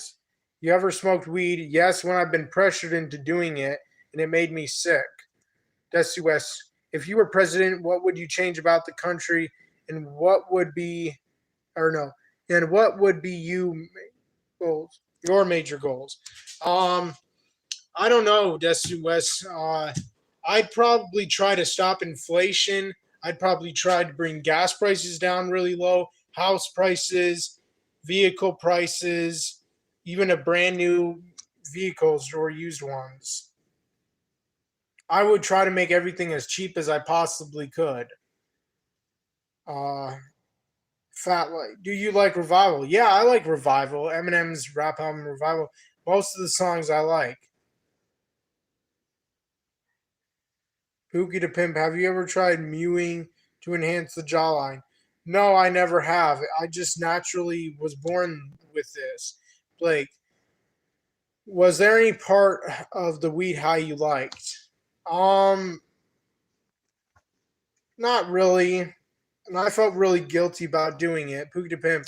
You ever smoked weed? Yes, when I've been pressured into doing it, and it made me sick. Desi West, if you were president, what would you change about the country, and what would be, or no, and what would be goals, your major goals? Um, I don't know, Desi West. I'd probably try to stop inflation. I'd probably try to bring gas prices down really low, house prices, vehicle prices, even a brand new vehicles or used ones. I would try to make everything as cheap as I possibly could. Uh, Fat like, do you like Revival? Yeah, I like Revival. Eminem's rap album Revival. Most of the songs I like. Pookie the Pimp, have you ever tried mewing to enhance the jawline? No, I never have. I just naturally was born with this. Blake, was there any part of the weed high you liked? Um, Not really. And I felt really guilty about doing it. Pookie the Pimp,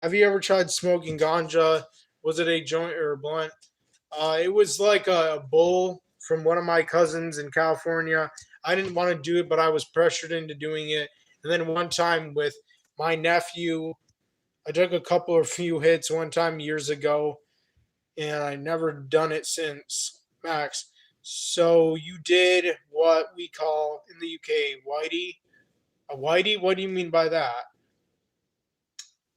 have you ever tried smoking ganja? Was it a joint or a blunt? It was like a bowl from one of my cousins in California. I didn't want to do it, but I was pressured into doing it. And then one time with my nephew, I took a couple or few hits one time years ago, and I never done it since. Max. So you did what we call in the UK whitey. A whitey? What do you mean by that?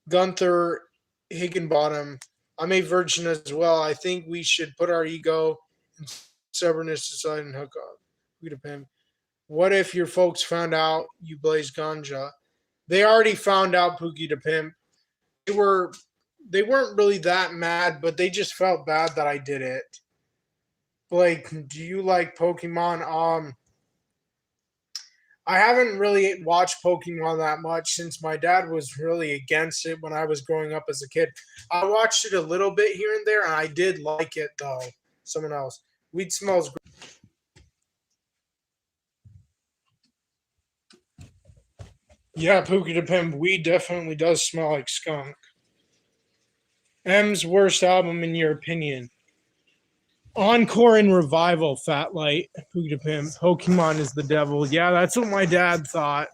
Gunther Higginbottom. I'm a virgin as well. I think we should put our ego and stubbornness aside and hook up. Who to pimp? What if your folks found out you blaze ganja? They already found out Pookie to pimp. They were they weren't really that mad, but they just felt bad that I did it. Blake, do you like Pokemon? I haven't really watched Pokemon that much since my dad was really against it when I was growing up as a kid. I watched it a little bit here and there, and I did like it though. Someone else. Weed smells great. Yeah, Pookie the Pimp. Weed definitely does smell like skunk. M's worst album in your opinion? Encore and Revival, Fat Light, Pookie the Pimp. Pokemon is the devil. Yeah, that's what my dad thought.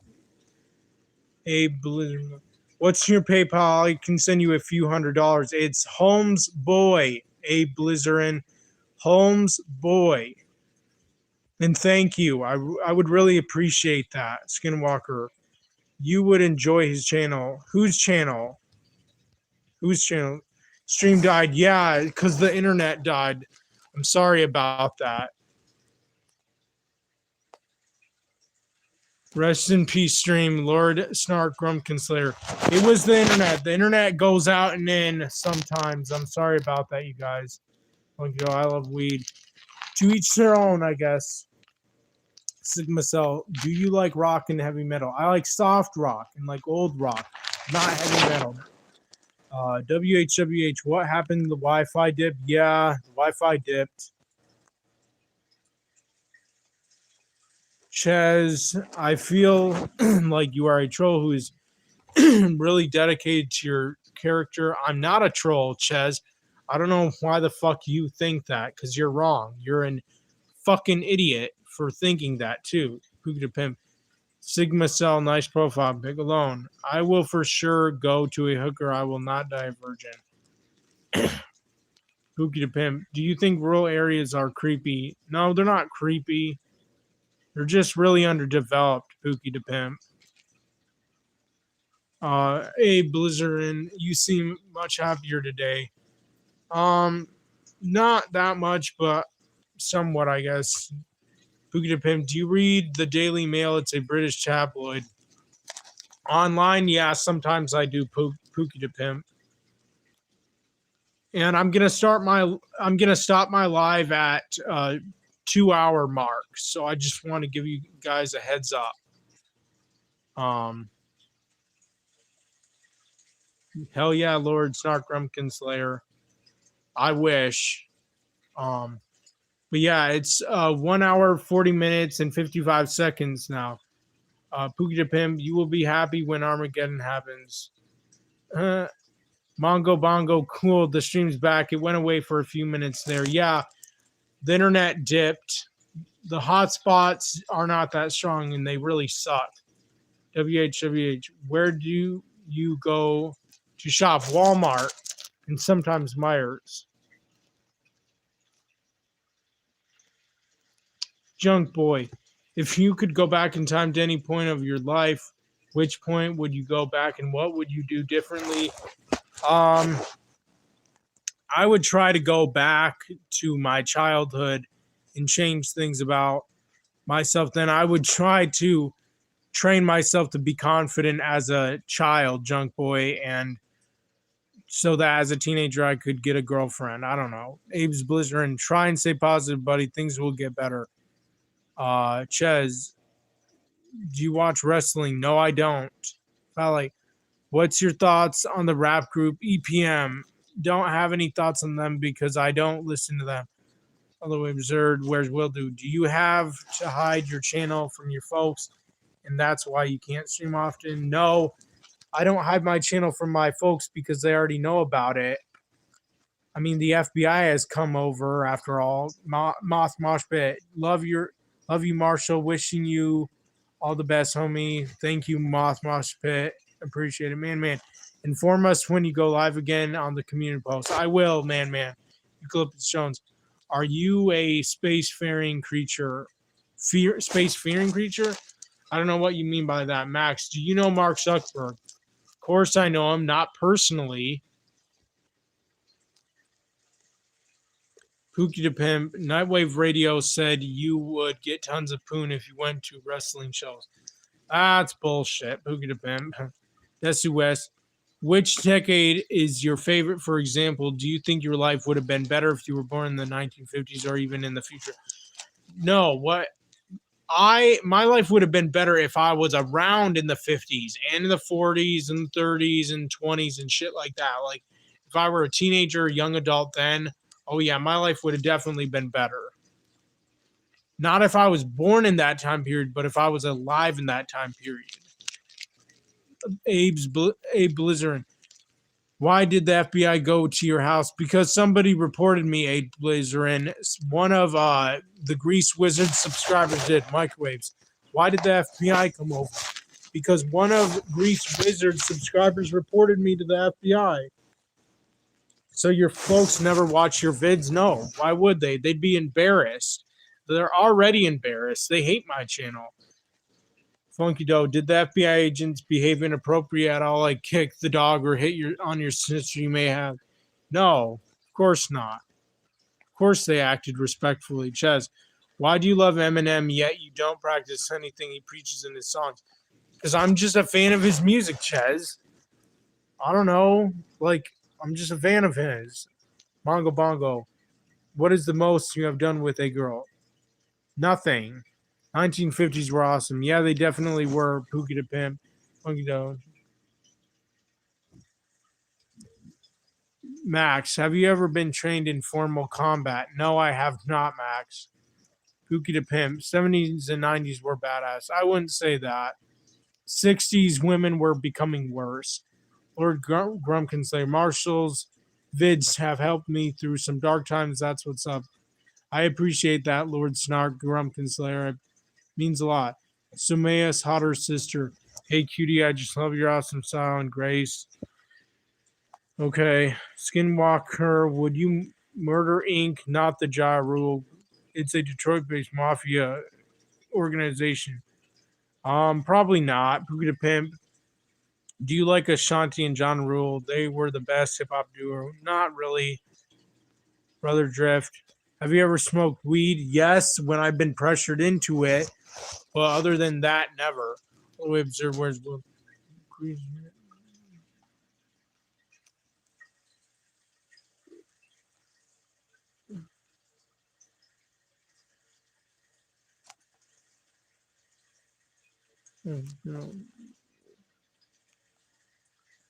Abe Blizzard. What's your PayPal? I can send you a few $100s. It's Holmes Boy, Abe Blizzard. Holmes Boy. And thank you. I would really appreciate that, Skinwalker. You would enjoy his channel. Whose channel? Whose channel? Stream died. Yeah, because the internet died. I'm sorry about that. Rest in peace, stream. Lord Snark Grumpkin Slayer. It was the internet. The internet goes out and in sometimes. I'm sorry about that, you guys. Like, yo, I love weed. To each their own, I guess. Sigma Cell, do you like rock and heavy metal? I like soft rock and like old rock, not heavy metal. WHWH, what happened to the Wi-Fi dip? Yeah, the Wi-Fi dipped. Ches, I feel like you are a troll who is really dedicated to your character. I'm not a troll, Ches. I don't know why the fuck you think that, because you're wrong. You're an fucking idiot for thinking that too. Pookie the Pimp. Sigma Cell, nice profile, big alone. I will for sure go to a hooker. I will not die a virgin. Pookie the Pimp. Do you think rural areas are creepy? No, they're not creepy. They're just really underdeveloped, Pookie the Pimp. Hey, Blizzard, you seem much happier today. Not that much, but somewhat, I guess. Pookie the Pimp, do you read the Daily Mail? It's a British tabloid. Online, yeah, sometimes I do. Pookie the Pimp. And I'm gonna stop my live at 2-hour mark. So I just want to give you guys a heads up. Hell yeah, Lord Snark Grumpkin Slayer. I wish. But yeah, it's 1 hour, 40 minutes, and 55 seconds now. Pookie the Pimp, you will be happy when Armageddon happens. Mongo Bongo, cool. The stream's back. It went away for a few minutes there. Yeah, the internet dipped. The hotspots are not that strong, and they really suck. WHWH, where do you go to shop? Walmart and sometimes Myers. Junk Boy, if you could go back in time to any point of your life, which point would you go back and what would you do differently? I would try to go back to my childhood and change things about myself. Then I would try to train myself to be confident as a child, Junk Boy, and so that as a teenager I could get a girlfriend. I don't know. Abe's Blizzard, and try and stay positive, buddy. Things will get better. Ches, do you watch wrestling? No, I don't. Like, what's your thoughts on the rap group EPM? Don't have any thoughts on them because I don't listen to them. Although absurd, where's Will do? Do you have to hide your channel from your folks and that's why you can't stream often? No, I don't hide my channel from my folks because they already know about it. I mean, the FBI has come over after all. Moth Mosh Pit, love you, Marshall. Wishing you all the best, homie. Thank you, Moth Mosh Pit. Appreciate it, man. Inform us when you go live again on the community post. I will, man. Eucalyptus Jones, are you a spacefaring creature? Spacefaring creature? I don't know what you mean by that. Max, do you know Mark Zuckerberg? Of course I know him, not personally. Pookie the Pimp. Nightwave Radio said you would get tons of poon if you went to wrestling shows. That's bullshit. Pookie the Pimp. Desu West. Which decade is your favorite? For example, do you think your life would have been better if you were born in the 1950s or even in the future? No, my life would have been better if I was around in the 50s and in the 40s and 30s and 20s and shit like that. Like if I were a teenager, young adult then, oh yeah, my life would have definitely been better. Not if I was born in that time period, but if I was alive in that time period. Abe Blizzard. Why did the FBI go to your house? Because somebody reported me, Abe Blizzard. One of the Grease Wizard subscribers did. Microwaves. Why did the FBI come over? Because one of Grease Wizard subscribers reported me to the FBI. So your folks never watch your vids? No. Why would they? They'd be embarrassed. They're already embarrassed. They hate my channel. Funky Doe, did the FBI agents behave inappropriate at all, like kick the dog or hit on your sister you may have? No, of course not. Of course they acted respectfully. Ches, why do you love Eminem yet you don't practice anything he preaches in his songs? Because I'm just a fan of his music, Ches. I don't know. Like, I'm just a fan of his. Mongo Bongo, what is the most you have done with a girl? Nothing. 1950s were awesome. Yeah, they definitely were. Pookie the Pimp. Funky Doe. Max, have you ever been trained in formal combat? No, I have not, Max. Pookie the Pimp. 70s and 90s were badass. I wouldn't say that. 60s women were becoming worse. Lord Grumpkin Slayer. Marshall's vids have helped me through some dark times. That's what's up. I appreciate that, Lord Snark Grumpkin Slayer. Means a lot. Sumaya's hotter sister. Hey, cutie, I just love your awesome style and grace. Okay. Skinwalker, would you murder Inc., not the Ja Rule? It's a Detroit-based mafia organization. Probably not. Pookie the Pimp. Do you like Ashanti and John Rule? They were the best hip-hop duo. Not really. Brother Drift. Have you ever smoked weed? Yes, when I've been pressured into it. But other than that, never. We observe where's Will.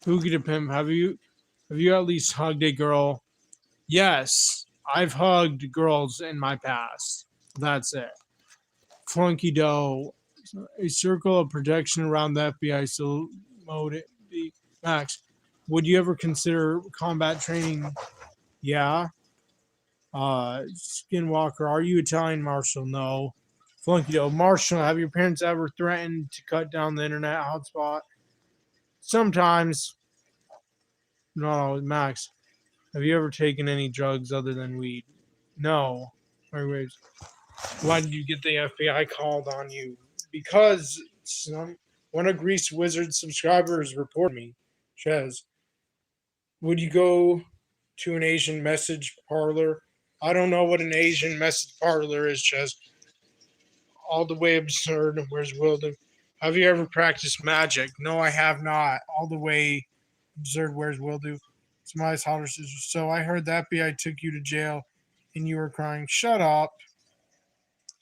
Pookie the Pimp, have you at least hugged a girl? Yes, I've hugged girls in my past. That's it. Flunky Doe, a circle of protection around the FBI so mode the max. Would you ever consider combat training? Yeah. Skinwalker, are you Italian, Marshall? No. Flunky Doe, Marshall, have your parents ever threatened to cut down the internet hotspot? Sometimes. No, Max. Have you ever taken any drugs other than weed? No. Anyways, why did you get the FBI called on you? Because one of Grease Wizard subscribers reported me. Says, would you go to an Asian message parlor? I don't know what an Asian message parlor is, Ches. All the way absurd. Where's Wilden? Have you ever practiced magic? No, I have not. All the way absurd. Where's Wildu? It's my holler sister. So I heard that FBI took you to jail and you were crying. Shut up.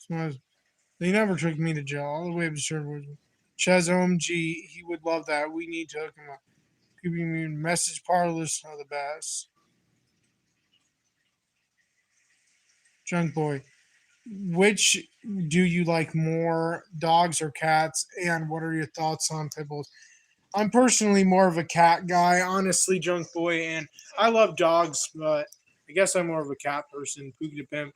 They never took me to jail. All the way absurd. Where's Chaz OMG, he would love that. We need to hook him up. Giving me message parlors are the best. Junk Boy. Which do you like more, dogs or cats? And what are your thoughts on pit bulls? I'm personally more of a cat guy, honestly, Junk Boy, and I love dogs, but I guess I'm more of a cat person. Pookie the Pimp.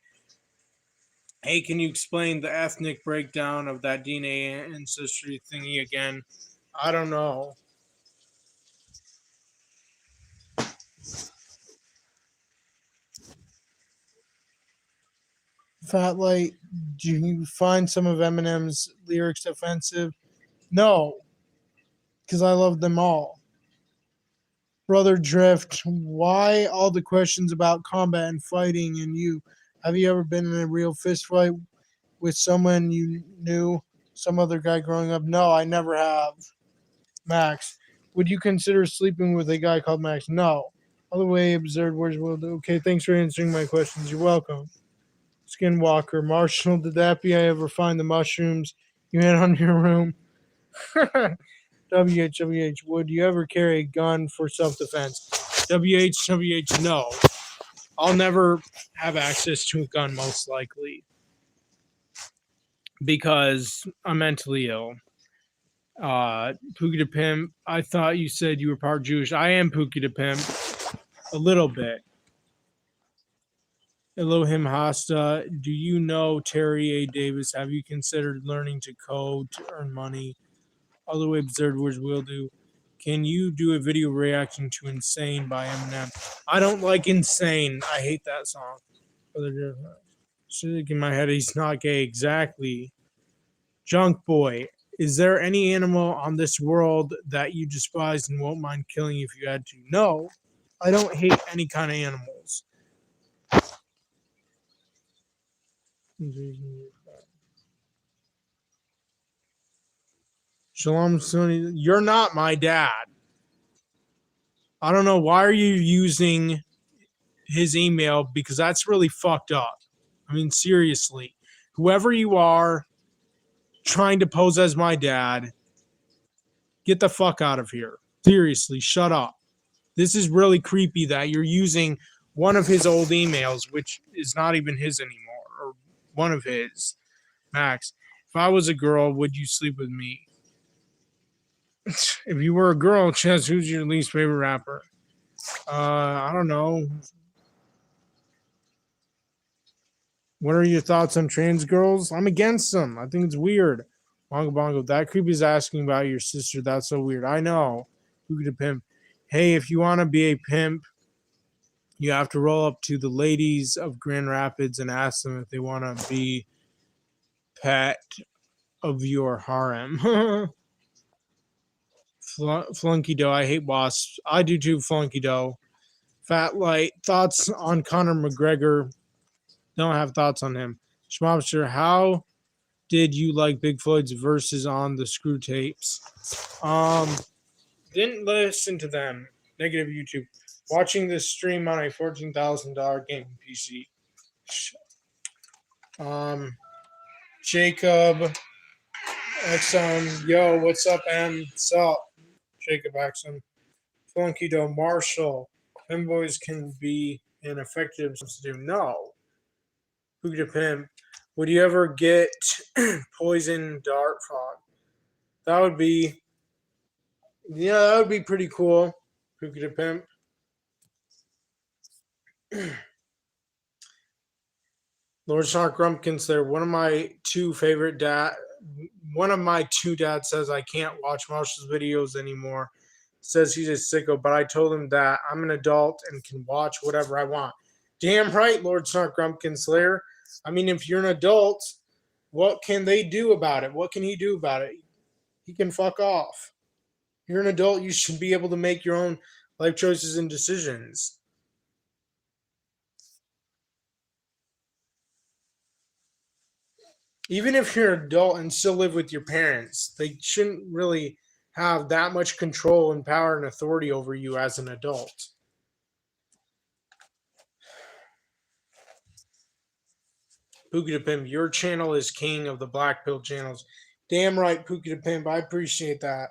Hey, can you explain the ethnic breakdown of that DNA ancestry thingy again? I don't know. Fat Light, do you find some of Eminem's lyrics offensive? No, because I love them all. Brother Drift, why all the questions about combat and fighting and you? Have you ever been in a real fist fight with someone you knew, some other guy growing up? No, I never have. Max, would you consider sleeping with a guy called Max? No. All the way absurd words will do. Okay, thanks for answering my questions. You're welcome. Skinwalker, Marshall, did the FBI ever find the mushrooms you had on your room? WH, would you ever carry a gun for self-defense? WH, no. I'll never have access to a gun, most likely, because I'm mentally ill. Pookie the Pimp, I thought you said you were part Jewish. I am Pookie the Pimp. A little bit. Elohim Hasta, do you know Terry A. Davis? Have you considered learning to code to earn money? All the way absurd words will do. Can you do a video reaction to Insane by Eminem? I don't like Insane. I hate that song. Shit in my head, he's not gay. Exactly. Junk Boy, is there any animal on this world that you despise and won't mind killing if you had to? No, I don't hate any kind of animals. Shalom Sunni, you're not my dad. I don't know why are you using his email, because that's really fucked up. I mean, seriously, whoever you are trying to pose as my dad, get the fuck out of here. Seriously, shut up. This is really creepy that you're using one of his old emails, which is not even his anymore, or one of his. Max, if I was a girl, would you sleep with me? If you were a girl, Chess, who's your least favorite rapper? I don't know. What are your thoughts on trans girls? I'm against them. I think it's weird. Bongo Bongo, that creep is asking about your sister. That's so weird. I know. Who could pimp? Hey, if you want to be a pimp, you have to roll up to the ladies of Grand Rapids and ask them if they want to be pet of your harem. Flunky Dough, I hate wasps. I do too, Flunky Dough. Fat Light, thoughts on Conor McGregor? Don't have thoughts on him. Schmobster, how did you like Big Floyd's verses on the screw tapes? Didn't listen to them. Negative YouTube. Watching this stream on a $14,000 gaming PC. Jacob XM, yo, what's up, M? What's up? Jacob XM. Flunky Dough Marshall. Femboys can be an effective substitute. No. Who could pimp? Would you ever get poison dart frog? That would be, yeah, that would be pretty cool. Who could pimp? Lord Shark Grumpkins there. One of my two dads says I can't watch Marshall's videos anymore. Says he's a sicko, but I told him that I'm an adult and can watch whatever I want. Damn right, Lord Shark Grumpkin Slayer. I mean, if you're an adult, what can they do about it? What can he do about it? He can fuck off. You're an adult. You should be able to make your own life choices and decisions. Even if you're an adult and still live with your parents, they shouldn't really have that much control and power and authority over you as an adult. Pookie the Pimp, your channel is king of the Blackpilled channels. Damn right, Pookie the Pimp. I appreciate that.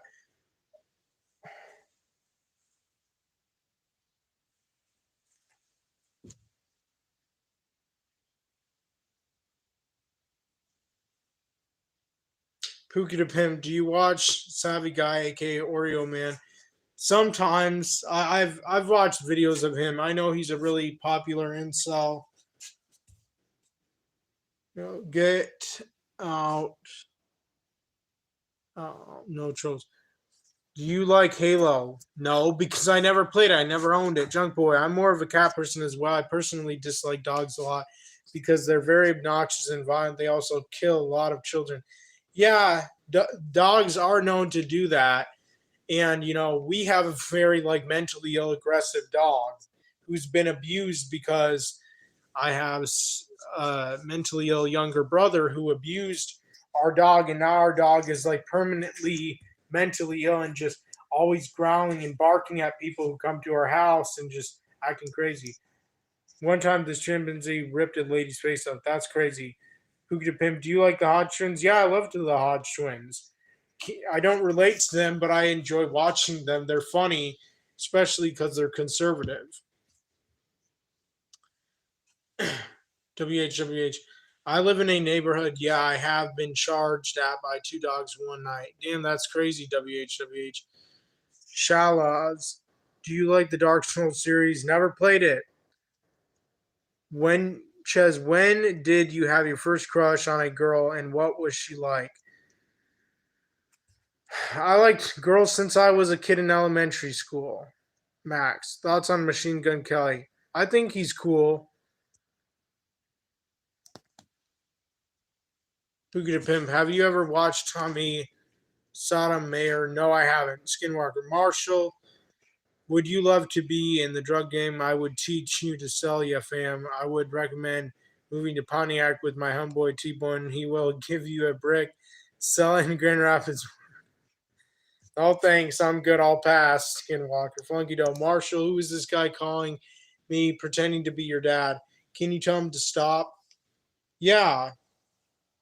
Pookie the Pimp, do you watch Savvy Guy, aka Oreo Man? Sometimes. I've watched videos of him. I know he's a really popular incel. Get out. No trolls. Do you like Halo? No, because I never played it. I never owned it. Junk Boy, I'm more of a cat person as well. I personally dislike dogs a lot because they're very obnoxious and violent. They also kill a lot of children. Yeah, dogs are known to do that And we have a very like mentally ill, aggressive dog who's been abused because I have a mentally ill younger brother who abused our dog, and now our dog is like permanently mentally ill and just always growling and barking at people who come to our house and just acting crazy. One time, this chimpanzee ripped a lady's face up. That's crazy. Pookie the Pimp, do you like the Hodge twins? Yeah, I love the Hodge twins. I don't relate to them, but I enjoy watching them. They're funny, especially because they're conservative. WHWH. I live in a neighborhood. Yeah, I have been charged at by two dogs one night. Damn, that's crazy. WHWH. Shalaz. Do you like the Dark Souls series? Never played it. When did you have your first crush on a girl and what was she like? I liked girls since I was a kid in elementary school. Max. Thoughts on Machine Gun Kelly? I think he's cool. Pookie the Pimp. Have you ever watched Tommy Sotomayor? No, I haven't. Skinwalker Marshall. Would you love to be in the drug game? I would teach you to sell ya, fam. I would recommend moving to Pontiac with my homeboy T-Bone. He will give you a brick. Sell in Grand Rapids. Oh, thanks. I'm good. I'll pass. Skinwalker. Flunky Doe. Marshall, who is this guy calling me pretending to be your dad? Can you tell him to stop? Yeah.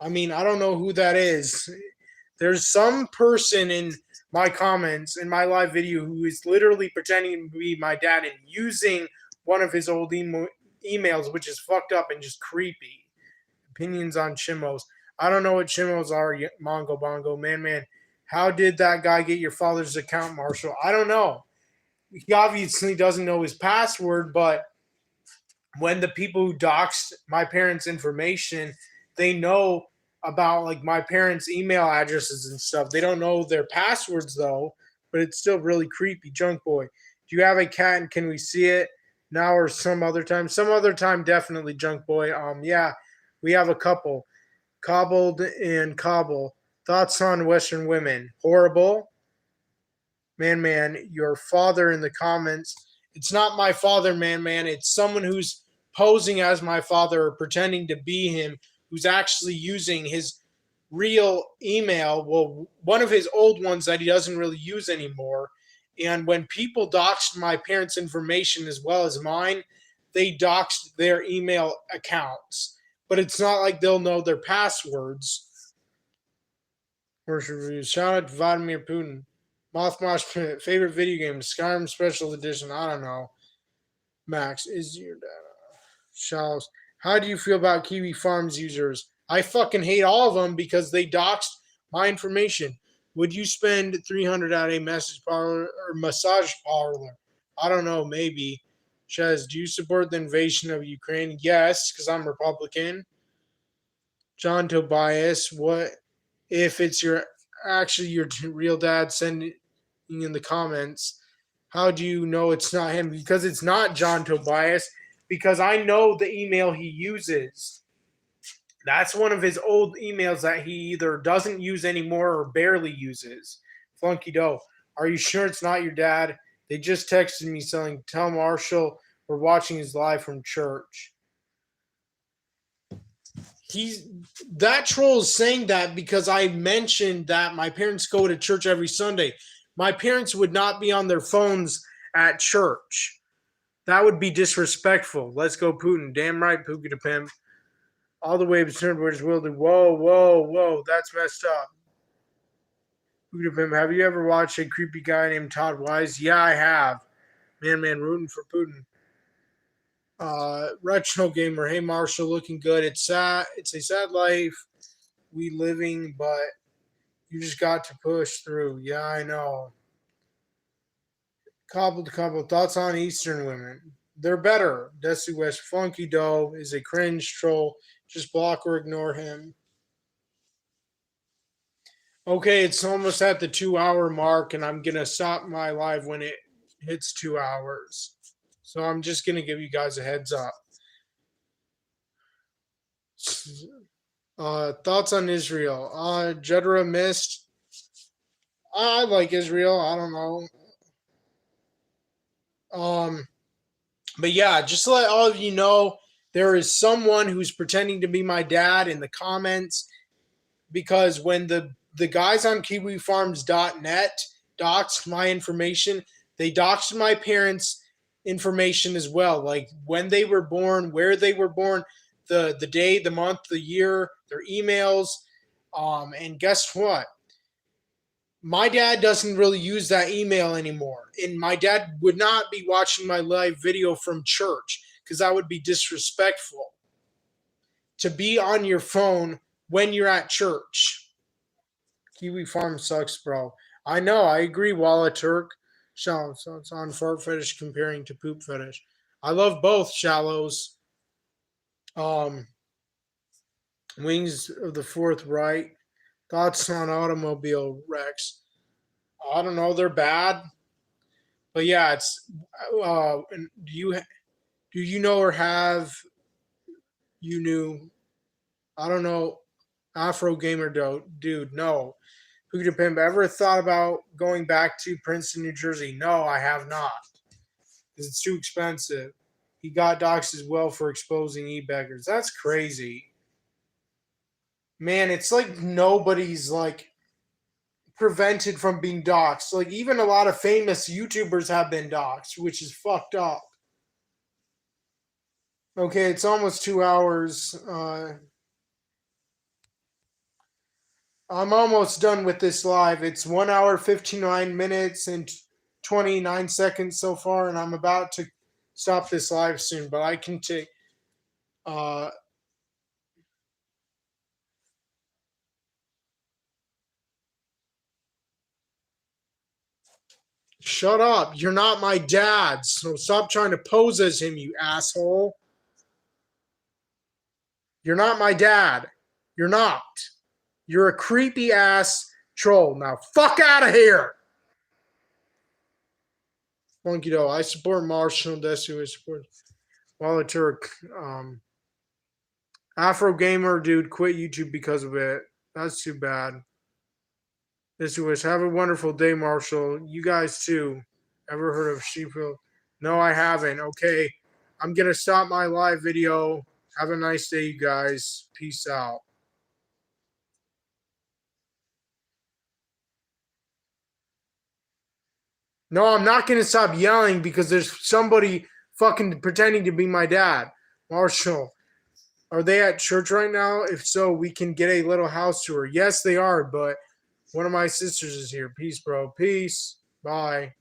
I mean, I don't know who that is. There's some person in my comments in my live video who is literally pretending to be my dad and using one of his old emails, which is fucked up and just creepy. Opinions on Chimos. I don't know what Chimos are, Mongo Bongo. Man. How did that guy get your father's account, Marshall? I don't know. He obviously doesn't know his password, but when the people who doxed my parents' information, they know about like my parents' email addresses and stuff. They don't know their passwords though, but it's still really creepy. Junk boy, do you have a cat and can we see it now or some other time? Some other time, definitely. Junk boy. Yeah, we have a couple. Cobbled and Cobble. Thoughts on Western women? Horrible. Man, your father in the comments. It's not my father, man. It's someone who's posing as my father or pretending to be him, who's actually using his real email. Well, one of his old ones that he doesn't really use anymore. And when people doxed my parents' information as well as mine, they doxed their email accounts. But it's not like they'll know their passwords. Commercial reviews. Shout out to Vladimir Putin. Mothmosh favorite video game, Skyrim Special Edition. I don't know. Max is your dad. Shells. How do you feel about Kiwi Farms users? I fucking hate all of them because they doxed my information. Would you spend 300 at a message parlor or massage parlor? I don't know. Maybe. Chez, do you support the invasion of Ukraine? Yes, because I'm Republican. John Tobias, what if it's your real dad? Send it in the comments. How do you know it's not him? Because it's not John Tobias. Because I know the email he uses. That's one of his old emails that he either doesn't use anymore or barely uses. Flunky Doe, are you sure it's not your dad? They just texted me saying, tell Marshall we're watching his live from church. That troll is saying that because I mentioned that my parents go to church every Sunday. My parents would not be on their phones at church. That would be disrespectful. Let's go Putin. Damn right, Pookie the Pimp. All the way turned where's Wilder. Whoa. That's messed up. Pookie the Pimp. Have you ever watched a creepy guy named Todd Wise? Yeah, I have. Man, rooting for Putin. Retro Gamer. Hey, Marshall, looking good. It's sad. It's a sad life we living, but you just got to push through. Yeah, I know. Cobble to Cobble. Thoughts on Eastern women? They're better. Desi West. Funky Doe is a cringe troll. Just block or ignore him. Okay, it's almost at the 2 hour mark, and I'm going to stop my live when it hits 2 hours. So I'm just going to give you guys a heads up. Thoughts on Israel? Jeddah missed. I like Israel. I don't know. But yeah, just to let all of you know, there is someone who's pretending to be my dad in the comments because when the guys on KiwiFarms.net doxed my information, they doxed my parents' information as well, like when they were born, where they were born, the day, the month, the year, their emails. And guess what? My dad doesn't really use that email anymore. And my dad would not be watching my live video from church because that would be disrespectful to be on your phone when you're at church. Kiwi Farm sucks, bro. I know, I agree, Walla Turk. So it's on fart fetish comparing to poop fetish. I love both shallows. Um, Wings of the Fourth Right. Thoughts on automobile wrecks? I don't know, they're bad. But yeah, it's do you know or have you knew? I don't know. Afro gamer dude, no. Who could pimp ever thought about going back to Princeton, New Jersey? No, I have not. Because it's too expensive. He got doxxed as well for exposing e-beggars. That's crazy. Man, it's like nobody's like prevented from being doxxed. Like even a lot of famous YouTubers have been doxxed, which is fucked up. Okay, it's almost 2 hours. I'm almost done with this live. It's 1 hour, 59 minutes, and 29 seconds so far, and I'm about to stop this live soon, but I can take. Uh, Shut up. You're not my dad, so stop trying to pose as him, you asshole. You're not my dad. You're not. You're a creepy ass troll. Now, fuck out of here. Funky dough. I support Marshall Desu. I support Walla Turk. Afro Gamer dude quit YouTube because of it. That's too bad. This wish. Have a wonderful day, Marshall. You guys too. Ever heard of Sheeple? No, I haven't. Okay. I'm gonna stop my live video. Have a nice day, you guys. Peace out. No, I'm not gonna stop yelling because there's somebody fucking pretending to be my dad. Marshall, are they at church right now? If so, we can get a little house tour. Yes, they are, but one of my sisters is here. Peace, bro. Peace. Bye.